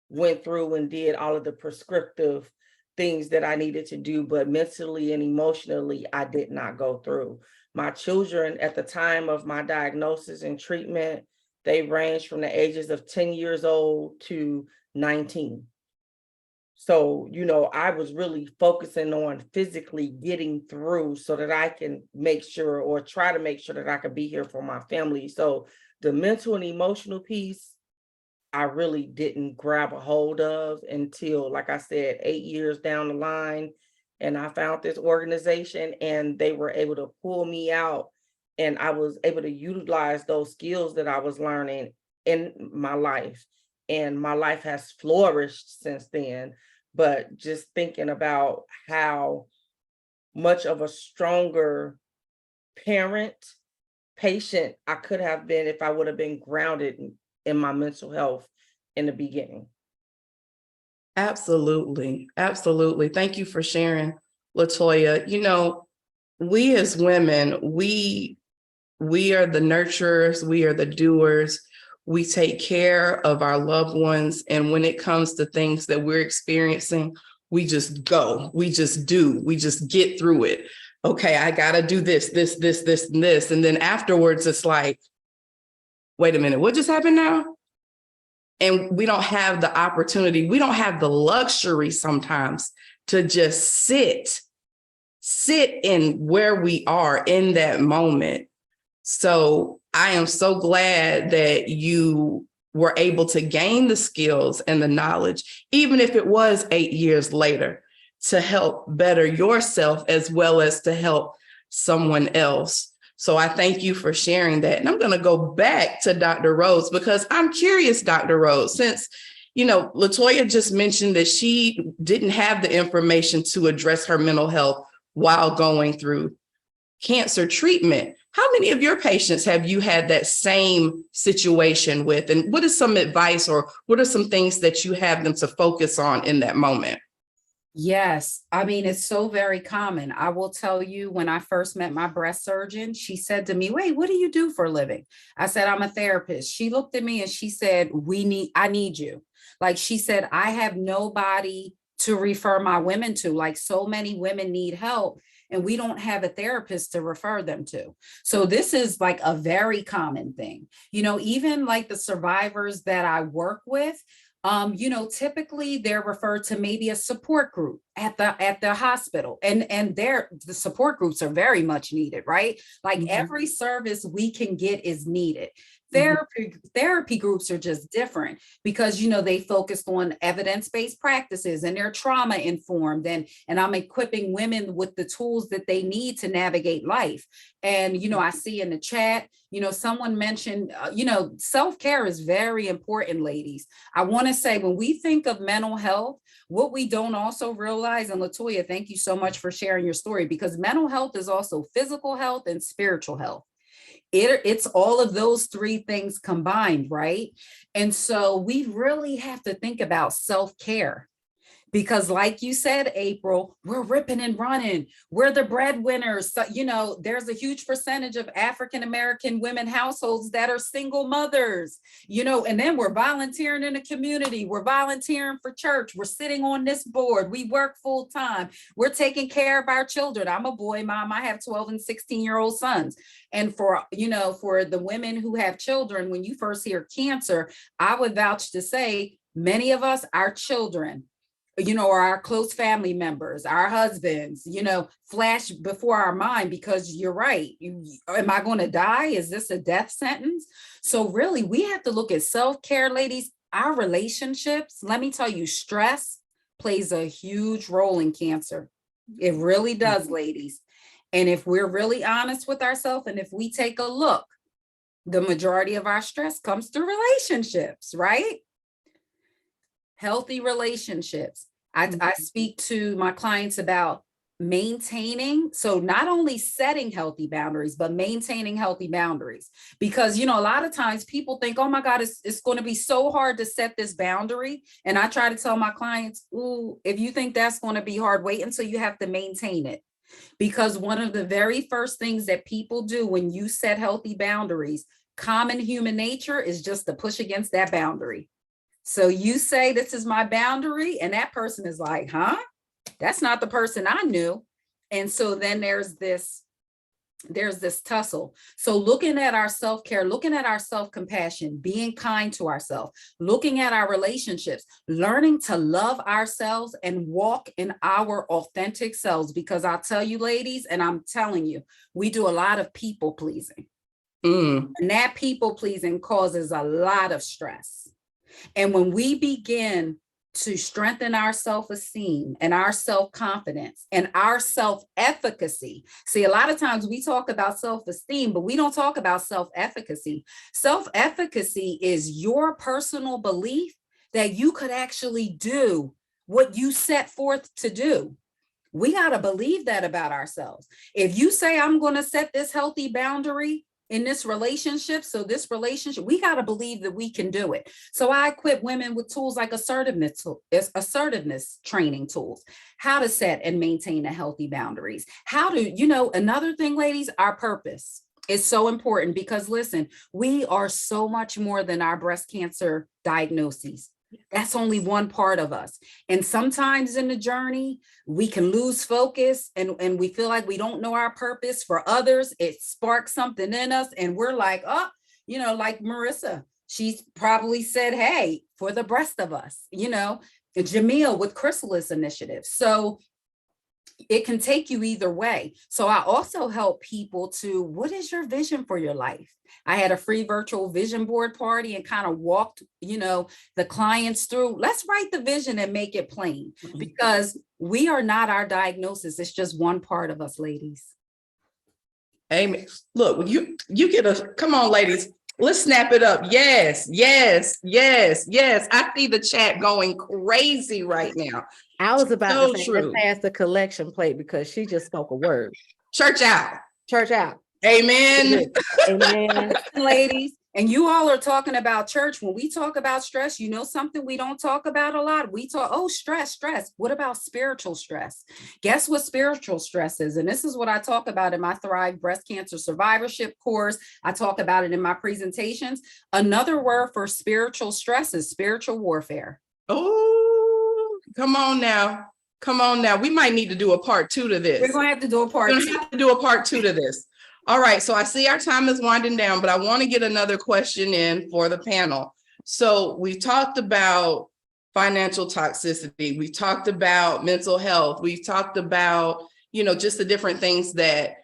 went through and did all of the prescriptive things that I needed to do, but mentally and emotionally, I did not go through. My children at the time of my diagnosis and treatment, they ranged from the ages of 10 years old to 19. So, I was really focusing on physically getting through so that I can make sure, or try to make sure, that I could be here for my family. So the mental and emotional piece, I really didn't grab a hold of until, like I said, 8 years down the line. And I found this organization, and they were able to pull me out, and I was able to utilize those skills that I was learning in my life. And my life has flourished since then. But just thinking about how much of a stronger parent, patient I could have been if I would have been grounded in my mental health in the beginning. Absolutely. Absolutely. Thank you for sharing, LaToya. We as women, we are the nurturers, we are the doers. We take care of our loved ones. And when it comes to things that we're experiencing, we just go, we just do, we just get through it. Okay, I gotta do this, and this. And then afterwards, it's like, wait a minute, what just happened now? And we don't have the opportunity, we don't have the luxury sometimes to just sit in where we are in that moment. So I am so glad that you were able to gain the skills and the knowledge, even if it was 8 years later, to help better yourself as well as to help someone else. So I thank you for sharing that. And I'm going to go back to Dr. Rhodes, because I'm curious, Dr. Rhodes, since, LaToya just mentioned that she didn't have the information to address her mental health while going through cancer treatment. How many of your patients have you had that same situation with? And what is some advice, or what are some things that you have them to focus on in that moment? Yes, I mean, it's so very common. I will tell you, when I first met my breast surgeon, she said to me, "Wait, what do you do for a living?" I said, "I'm a therapist." She looked at me and she said, I need you." Like, she said, "I have nobody to refer my women to. Like, so many women need help, and we don't have a therapist to refer them to." So this is like a very common thing. Even like the survivors that I work with, typically they're referred to maybe a support group at the hospital, and the support groups are very much needed, right? Like, every service we can get is needed. Therapy groups are just different because, they focused on evidence-based practices, and they're trauma informed, and I'm equipping women with the tools that they need to navigate life. And, I see in the chat, someone mentioned, self-care is very important, ladies. I want to say, when we think of mental health, what we don't also realize, and LaToya, thank you so much for sharing your story, because mental health is also physical health and spiritual health. It's all of those three things combined, right? And so we really have to think about self-care. Because, like you said, April, we're ripping and running. We're the breadwinners. So, there's a huge percentage of African-American women households that are single mothers, and then we're volunteering in the community. We're volunteering for church. We're sitting on this board. We work full time. We're taking care of our children. I'm a boy mom. I have 12 and 16-year-old sons. And for the women who have children, when you first hear cancer, I would vouch to say, many of us, our children, or our close family members, our husbands, flash before our mind, because you're right. Am I going to die? Is this a death sentence? So really, we have to look at self-care, ladies. Our relationships, let me tell you, stress plays a huge role in cancer. It really does, ladies. And if we're really honest with ourselves, and if we take a look, the majority of our stress comes through relationships, right? Healthy relationships. I speak to my clients about maintaining, so not only setting healthy boundaries, but maintaining healthy boundaries. Because, you know, a lot of times people think, oh my God, it's going to be so hard to set this boundary. And I try to tell my clients, ooh, if you think that's going to be hard, wait until you have to maintain it. Because one of the very first things that people do when you set healthy boundaries, common human nature is just to push against that boundary. So you say, this is my boundary, and that person is like, huh? That's not the person I knew. And so then there's this tussle. So looking at our self-care, looking at our self-compassion, being kind to ourselves, looking at our relationships, learning to love ourselves and walk in our authentic selves. Because I'll tell you, ladies, and I'm telling you, we do a lot of people pleasing. And that people pleasing causes a lot of stress. And when we begin to strengthen our self-esteem and our self-confidence and our self-efficacy. See, a lot of times we talk about self-esteem, but we don't talk about self-efficacy. Self-efficacy is your personal belief that you could actually do what you set forth to do. We got to believe that about ourselves. If you say, I'm going to set this healthy boundary in this relationship, we got to believe that we can do it. So I equip women with tools like assertiveness training tools, how to set and maintain a healthy boundaries. How to, you know, another thing, ladies, our purpose is so important because listen, we are so much more than our breast cancer diagnoses. That's only one part of us. And sometimes in the journey, we can lose focus and we feel like we don't know our purpose. For others, it sparks something in us. And we're like, oh, you know, like Marissa, she's probably said, hey, for the rest of us, you know, Jamil with Chrysalis Initiative. So it can take you either way. So I also help people to, what is your vision for your life? I had a free virtual vision board party and kind of walked, you know, the clients through, let's write the vision and make it plain because we are not our diagnosis. It's just one part of us, ladies. Amen. Look, you get a, come on, ladies. Let's snap it up. Yes, yes, yes, yes. I see the chat going crazy right now. I was about So to say, true. let's pass the collection plate because she just spoke a word. Church out. Church out. Amen. Amen. Ladies, and you all are talking about church. When we talk about stress, you know something we don't talk about a lot? We talk, oh, stress. What about spiritual stress? Guess what spiritual stress is? And this is what I talk about in my Thrive Breast Cancer Survivorship course. I talk about it in my presentations. Another word for spiritual stress is spiritual warfare. Oh, come on now. Come on now. We might need to do a part 2 to this. We're going to have to do a part 2. We're going to have to do a part 2 to this. All right. So I see our time is winding down, but I want to get another question in for the panel. So we talked about financial toxicity. We talked about mental health. We've talked about, you know, just the different things that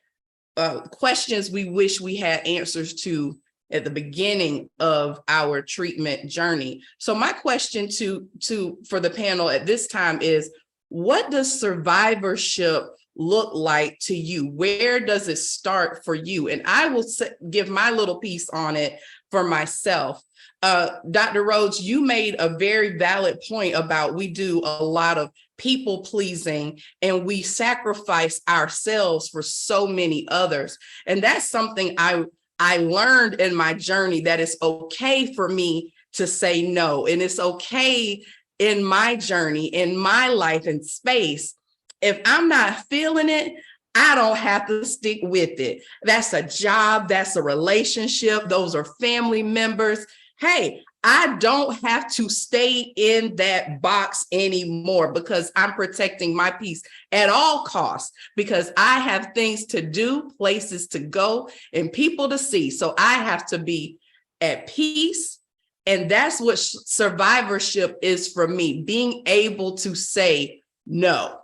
questions we wish we had answers to at the beginning of our treatment journey. So my question for the panel at this time is, what does survivorship look like to you? Where does it start for you? And I will give my little piece on it for myself. Dr. Rhodes, you made a very valid point about we do a lot of people pleasing and we sacrifice ourselves for so many others. And that's something I learned in my journey, that it's okay for me to say no. And it's okay in my journey, in my life and space. If I'm not feeling it, I don't have to stick with it. That's a job, that's a relationship, those are family members. Hey, I don't have to stay in that box anymore because I'm protecting my peace at all costs, because I have things to do, places to go, and people to see. So I have to be at peace. And that's what survivorship is for me, being able to say, no,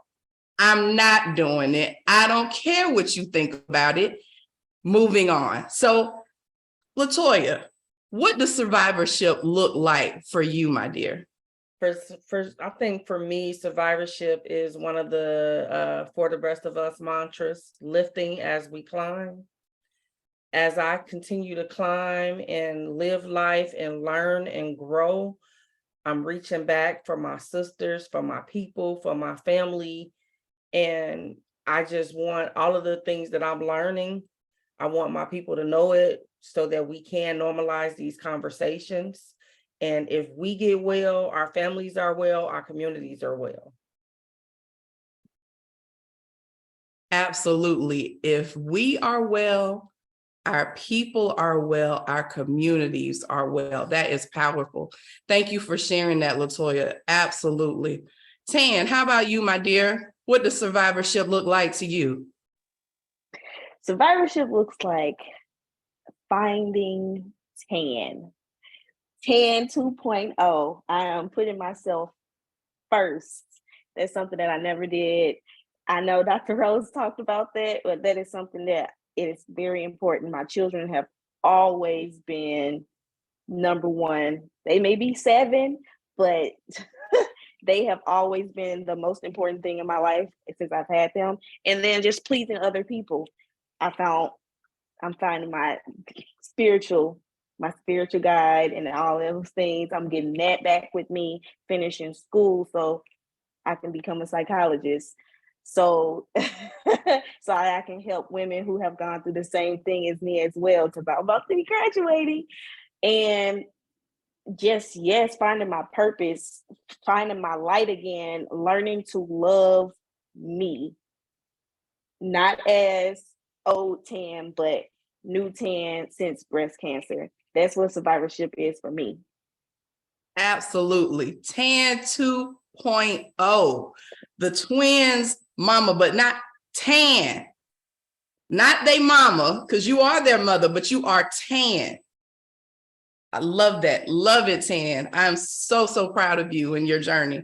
I'm not doing it. I don't care what you think about it. Moving on. So, LaToya, what does survivorship look like for you, my dear? First, I think for me, survivorship is one of the For the Rest of Us mantras, lifting as we climb. As I continue to climb and live life and learn and grow, I'm reaching back for my sisters, for my people, for my family. And I just want all of the things that I'm learning. I want my people to know it so that we can normalize these conversations. And if we get well, our families are well, our communities are well. Absolutely. If we are well, our people are well, our communities are well. That is powerful. Thank you for sharing that, LaToya. Absolutely. Tan, how about you, my dear? What does survivorship look like to you? Survivorship looks like finding Tan 2.0. I am putting myself first. That's something that I never did. I know Dr. Rose talked about that, but that is something that is very important. My children have always been number one. They may be 7, but they have always been the most important thing in my life since I've had them. And then just pleasing other people. I'm finding my spiritual guide and all those things. I'm getting that back with me, finishing school so I can become a psychologist. So so I can help women who have gone through the same thing as me as well, because I'm about to be graduating. And just, yes, finding my purpose, finding my light again, learning to love me, not as old Tan, but new Tan since breast cancer. That's what survivorship is for me. Absolutely. Tan 2.0, the twins mama, but not Tan, not they mama, because you are their mother, but you are Tan. I love that. Love it, Tan. I'm so, so proud of you and your journey.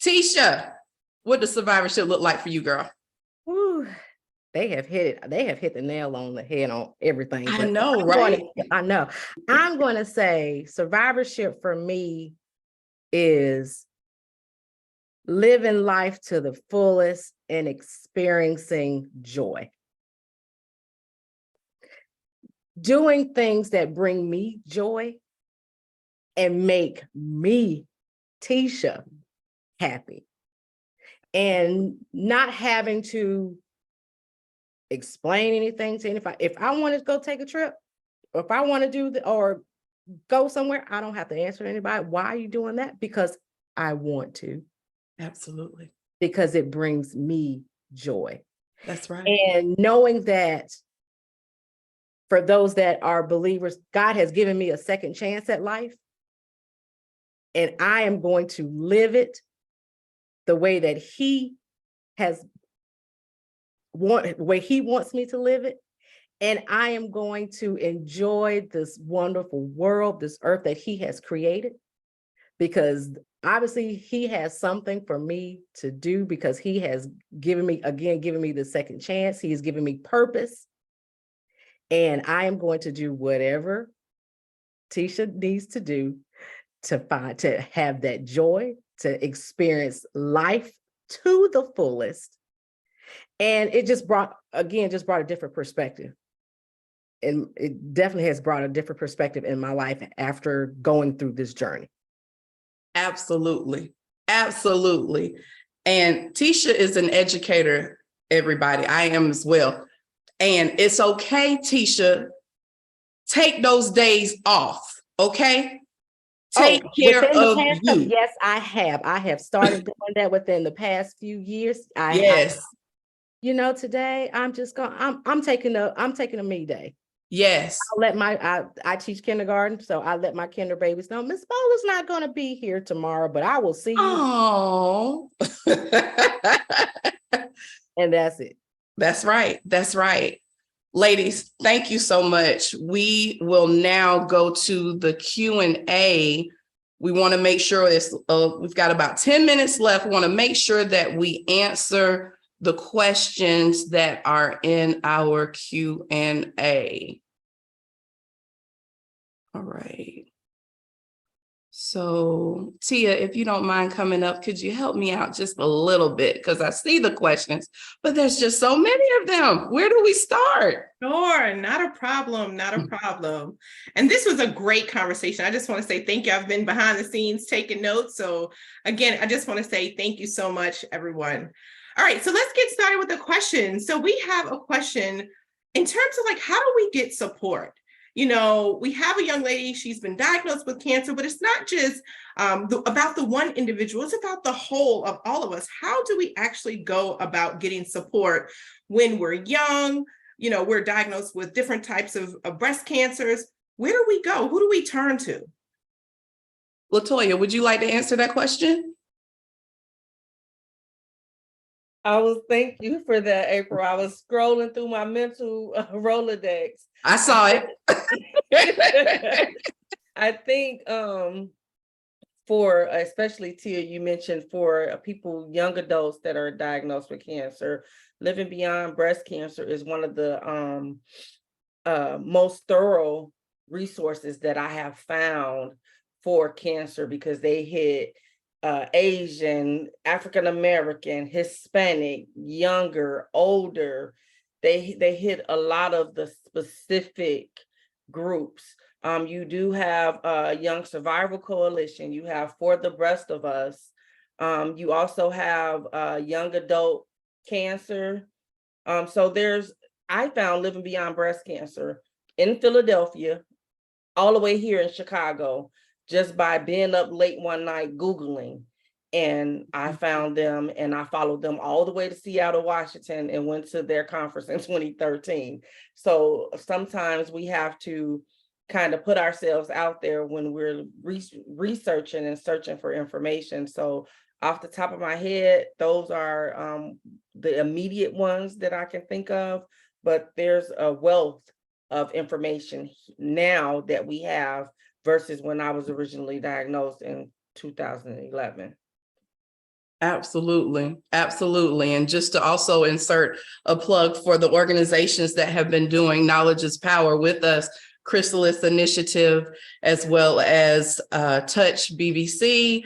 Tisha, what does survivorship look like for you, girl? Woo, they have hit it. They have hit the nail on the head on everything. I know, right? I know. I'm going to say survivorship for me is living life to the fullest and experiencing joy. Doing things that bring me joy and make me, Tisha, happy. And not having to explain anything to anybody. If I want to go take a trip, or if I want to do or go somewhere, I don't have to answer to anybody. Why are you doing that? Because I want to. Absolutely. Because it brings me joy. That's right. And knowing that for those that are believers, God has given me a second chance at life. And I am going to live it the way that He wants me to live it. And I am going to enjoy this wonderful world, this earth that He has created, because obviously He has something for me to do, because He has given me the second chance. He has given me purpose. And I am going to do whatever Tisha needs to do to have that joy, to experience life to the fullest. And it just brought a different perspective. And it definitely has brought a different perspective in my life after going through this journey. Absolutely. Absolutely. And Tisha is an educator, everybody. I am as well. And it's okay, Tisha, take those days off, okay? Take care of you. Yes, I have. I have started doing that within the past few years. Yes. Today I'm just I'm taking a me day. Yes. I teach kindergarten, so I let my kinder babies know Miss Bowler's not going to be here tomorrow, but I will see you. Oh. And that's it. That's right. That's right. Ladies, thank you so much. We will now go to the Q&A. We want to make sure we've got about 10 minutes left. We want to make sure that we answer the questions that are in our Q&A. All right. So Tia, if you don't mind coming up, could you help me out just a little bit? Because I see the questions, but there's just so many of them. Where do we start? Sure, not a problem, not a problem. And this was a great conversation. I just want to say thank you. I've been behind the scenes taking notes. So again, I just want to say thank you so much, everyone. All right, so let's get started with the question. So we have a question in terms of like, how do we get support? You know, we have a young lady, she's been diagnosed with cancer, but it's not just about the one individual, it's about the whole of all of us. How do we actually go about getting support when we're young? You know, we're diagnosed with different types of breast cancers. Where do we go? Who do we turn to? LaToya, would you like to answer that question? Thank you for that, April. I was scrolling through my mental Rolodex. I saw it. I think for especially Tia, you mentioned for people, young adults that are diagnosed with cancer, Living Beyond Breast Cancer is one of the most thorough resources that I have found for cancer, because they hit Asian, African American, Hispanic, younger, older. They hit a lot of the specific groups. You do have Young Survival Coalition. You have For the Breast of Us. You also have Young Adult Cancer. So I found Living Beyond Breast Cancer in Philadelphia, all the way here in Chicago, just by being up late one night Googling. And I found them and I followed them all the way to Seattle, Washington, and went to their conference in 2013. So sometimes we have to kind of put ourselves out there when we're researching and searching for information. So off the top of my head, those are the immediate ones that I can think of, but there's a wealth of information now that we have versus when I was originally diagnosed in 2011. Absolutely. Absolutely. And just to also insert a plug for the organizations that have been doing Knowledge is Power with us, Chrysalis Initiative, as well as Touch BBC.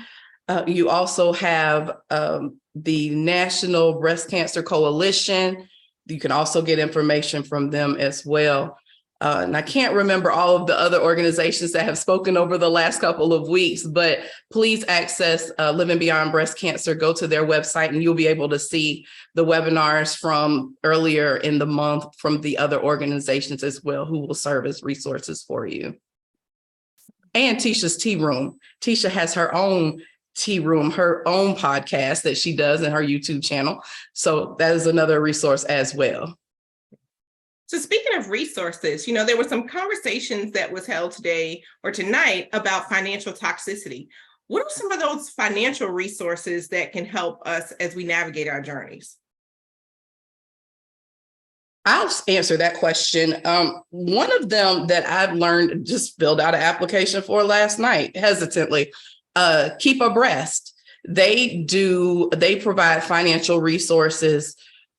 You also have the National Breast Cancer Coalition. You can also get information from them as well. And I can't remember all of the other organizations that have spoken over the last couple of weeks, but please access Living Beyond Breast Cancer. Go to their website and you'll be able to see the webinars from earlier in the month from the other organizations as well, who will serve as resources for you. And Tisha's Tea Room. Tisha has her own Tea Room, her own podcast that she does in her YouTube channel. So that is another resource as well. So speaking of resources, you know, there were some conversations that was held today or tonight about financial toxicity. What are some of those financial resources that can help us as we navigate our journeys? I'll answer that question. One of them that I've learned, just filled out an application for last night, hesitantly, Keep Abreast. They provide financial resources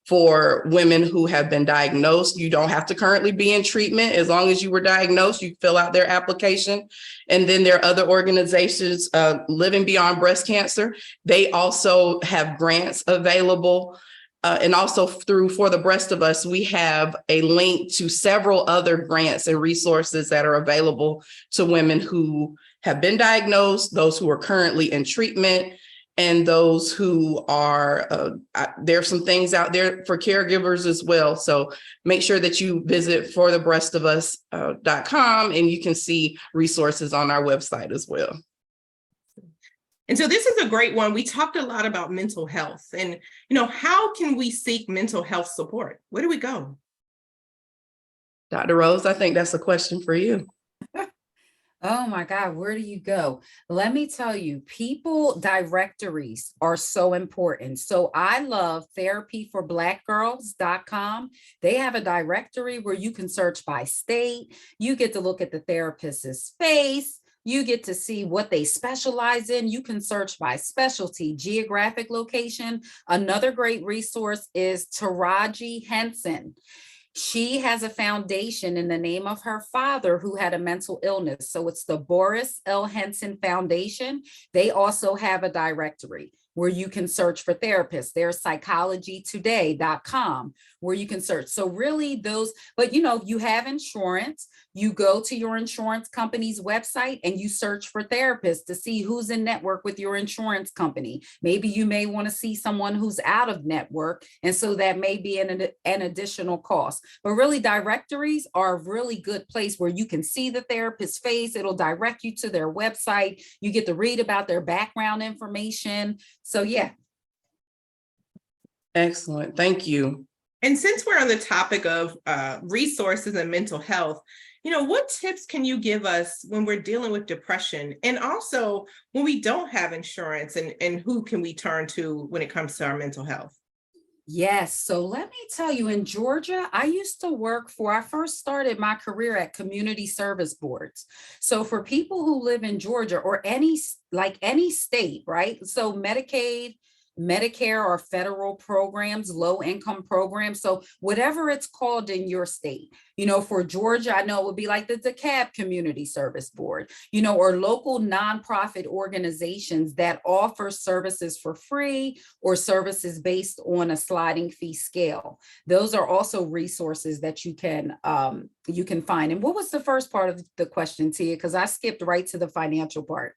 for women who have been diagnosed. You don't have to currently be in treatment. As long as you were diagnosed, you fill out their application. And then there are other organizations, Living Beyond Breast Cancer. They also have grants available. And also through For the Breast of Us, we have a link to several other grants and resources that are available to women who have been diagnosed, those who are currently in treatment, and those who are, there's some things out there for caregivers as well. So make sure that you visit forthebreastofus.com and you can see resources on our website as well. And so this is a great one. We talked a lot about mental health and, you know, how can we seek mental health support? Where do we go? Dr. Rose, I think that's a question for you. Oh my God, where do you go? Let me tell you, people directories are so important. So I love therapyforblackgirls.com. They have a directory where you can search by state. You get to look at the therapist's face. You get to see what they specialize in. You can search by specialty, geographic location. Another great resource is Taraji Henson. She has a foundation in the name of her father who had a mental illness. So it's the Boris L. Henson Foundation. They also have a directory where you can search for therapists. There's psychologytoday.com where you can search. So really those, but you know, you have insurance, you go to your insurance company's website and you search for therapists to see who's in network with your insurance company. Maybe you may want to see someone who's out of network. And so that may be an additional cost. But really directories are a really good place where you can see the therapist's face. It'll direct you to their website. You get to read about their background information. So yeah. Excellent. Thank you. And since we're on the topic of resources and mental health, you know, what tips can you give us when we're dealing with depression? And also when we don't have insurance, and who can we turn to when it comes to our mental health? Yes. So let me tell you, in Georgia, I first started my career at community service boards. So for people who live in Georgia or any state, right? So Medicaid, Medicare or federal programs, low income programs. So whatever it's called in your state, you know, for Georgia, I know it would be like the DeKalb Community Service Board, you know, or local nonprofit organizations that offer services for free or services based on a sliding fee scale. Those are also resources that you can find. And what was the first part of the question, Tia? Because I skipped right to the financial part.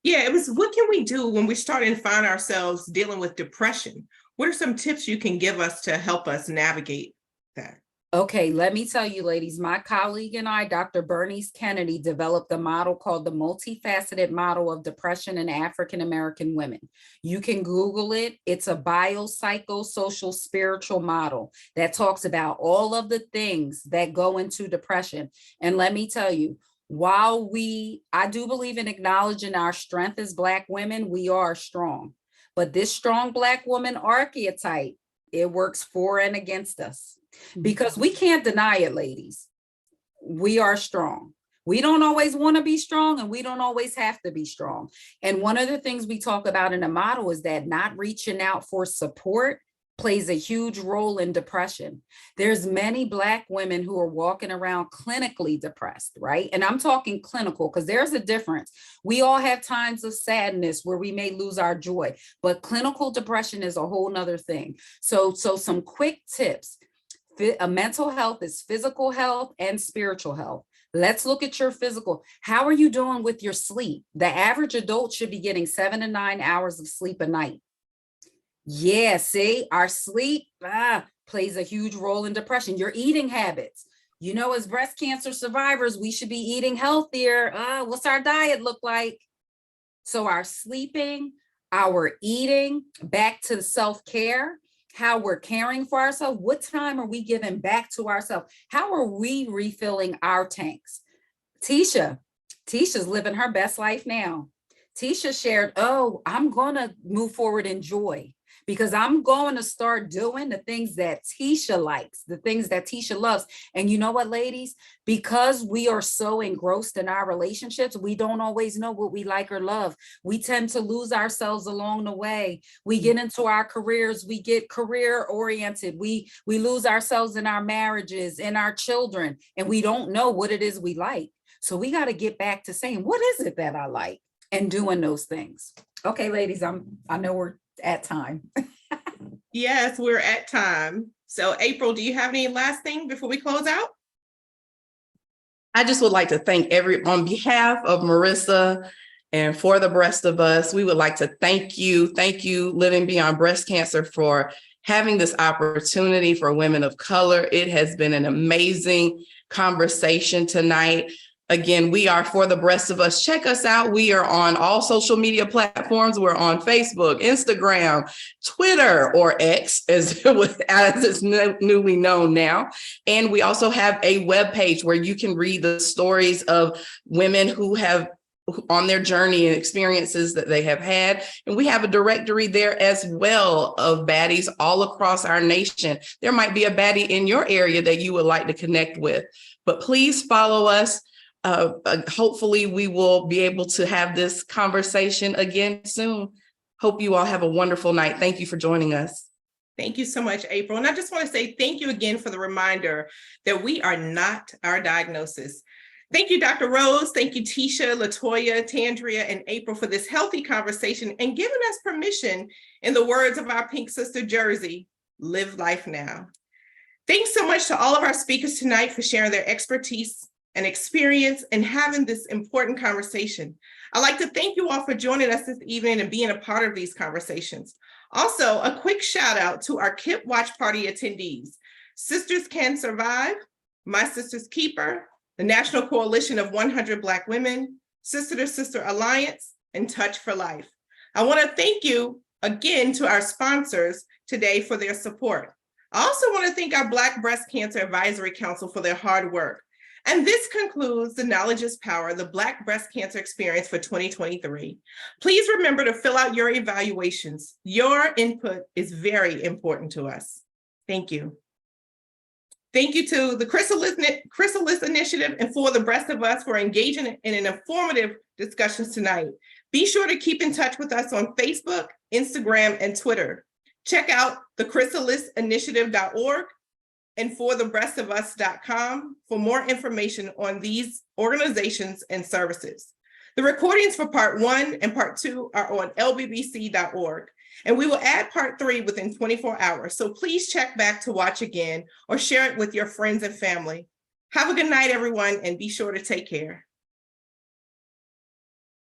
Yeah, it was, what can we do when we're starting to find ourselves dealing with depression? What are some tips you can give us to help us navigate that? Okay, let me tell you, ladies, my colleague and I, Dr. Bernice Kennedy, developed a model called the multifaceted model of depression in African American women. You can Google it. It's a biopsychosocial spiritual model that talks about all of the things that go into depression. And let me tell you, while I do believe in acknowledging our strength as Black women, we are strong. But this strong Black woman archetype, it works for and against us because we can't deny it, ladies. We are strong. We don't always want to be strong and we don't always have to be strong. And one of the things we talk about in the model is that not reaching out for support plays a huge role in depression. There's many Black women who are walking around clinically depressed, right? And I'm talking clinical because there's a difference. We all have times of sadness where we may lose our joy, but clinical depression is a whole nother thing. So some quick tips. Mental health is physical health and spiritual health. Let's look at your physical. How are you doing with your sleep? The average adult should be getting 7 to 9 hours of sleep a night. Yeah, see, our sleep plays a huge role in depression. Your eating habits. You know, as breast cancer survivors, we should be eating healthier. What's our diet look like? So our sleeping, our eating, back to self-care, how we're caring for ourselves. What time are we giving back to ourselves? How are we refilling our tanks? Tisha's living her best life now. Tisha shared, I'm going to move forward in joy because I'm going to start doing the things that Tisha likes, the things that Tisha loves. And you know what, ladies? Because we are so engrossed in our relationships, we don't always know what we like or love. We tend to lose ourselves along the way. We get into our careers, we get career oriented. We lose ourselves in our marriages, in our children, and we don't know what it is we like. So we got to get back to saying, what is it that I like? And doing those things. Okay, ladies, I know we're at time. Yes, we're at time. So April, do you have any last thing before we close out? I just would like to thank on behalf of Marissa and for the rest of us, we would like to thank you, Living Beyond Breast Cancer, for having this opportunity for women of color. It has been an amazing conversation tonight. Again, we are For the Breast of Us. Check us out. We are on all social media platforms. We're on Facebook, Instagram, Twitter, or X, as it's newly known now. And we also have a webpage where you can read the stories of women who have on their journey and experiences that they have had. And we have a directory there as well of baddies all across our nation. There might be a baddie in your area that you would like to connect with, but please follow us. Hopefully we will be able to have this conversation again soon. Hope you all have a wonderful night. Thank you for joining us. Thank you so much, April. And I just want to say thank you again for the reminder that we are not our diagnosis. Thank you, Dr. Rose. Thank you, Tisha, Latoya, Tandria, and April for this healthy conversation and giving us permission, in the words of our Pink Sister Jersey, live life now. Thanks so much to all of our speakers tonight for sharing their expertise and experience and having this important conversation. I'd like to thank you all for joining us this evening and being a part of these conversations. Also, a quick shout out to our KIP Watch Party attendees: Sisters Can Survive, My Sister's Keeper, the National Coalition of 100 Black Women, Sister to Sister Alliance, and Touch for Life. I want to thank you again to our sponsors today for their support. I also want to thank our Black Breast Cancer Advisory Council for their hard work. And this concludes the Knowledge is Power, the Black Breast Cancer Experience for 2023. Please remember to fill out your evaluations. Your input is very important to us. Thank you. Thank you to the Chrysalis Initiative and For the Breast of Us for engaging in an informative discussions tonight. Be sure to keep in touch with us on Facebook, Instagram, and Twitter. Check out thechrysalisinitiative.org and forthebreastofus.com for more information on these organizations and services. The recordings for part 1 and part 2 are on lbbc.org, and we will add part 3 within 24 hours. So please check back to watch again or share it with your friends and family. Have a good night, everyone, and be sure to take care.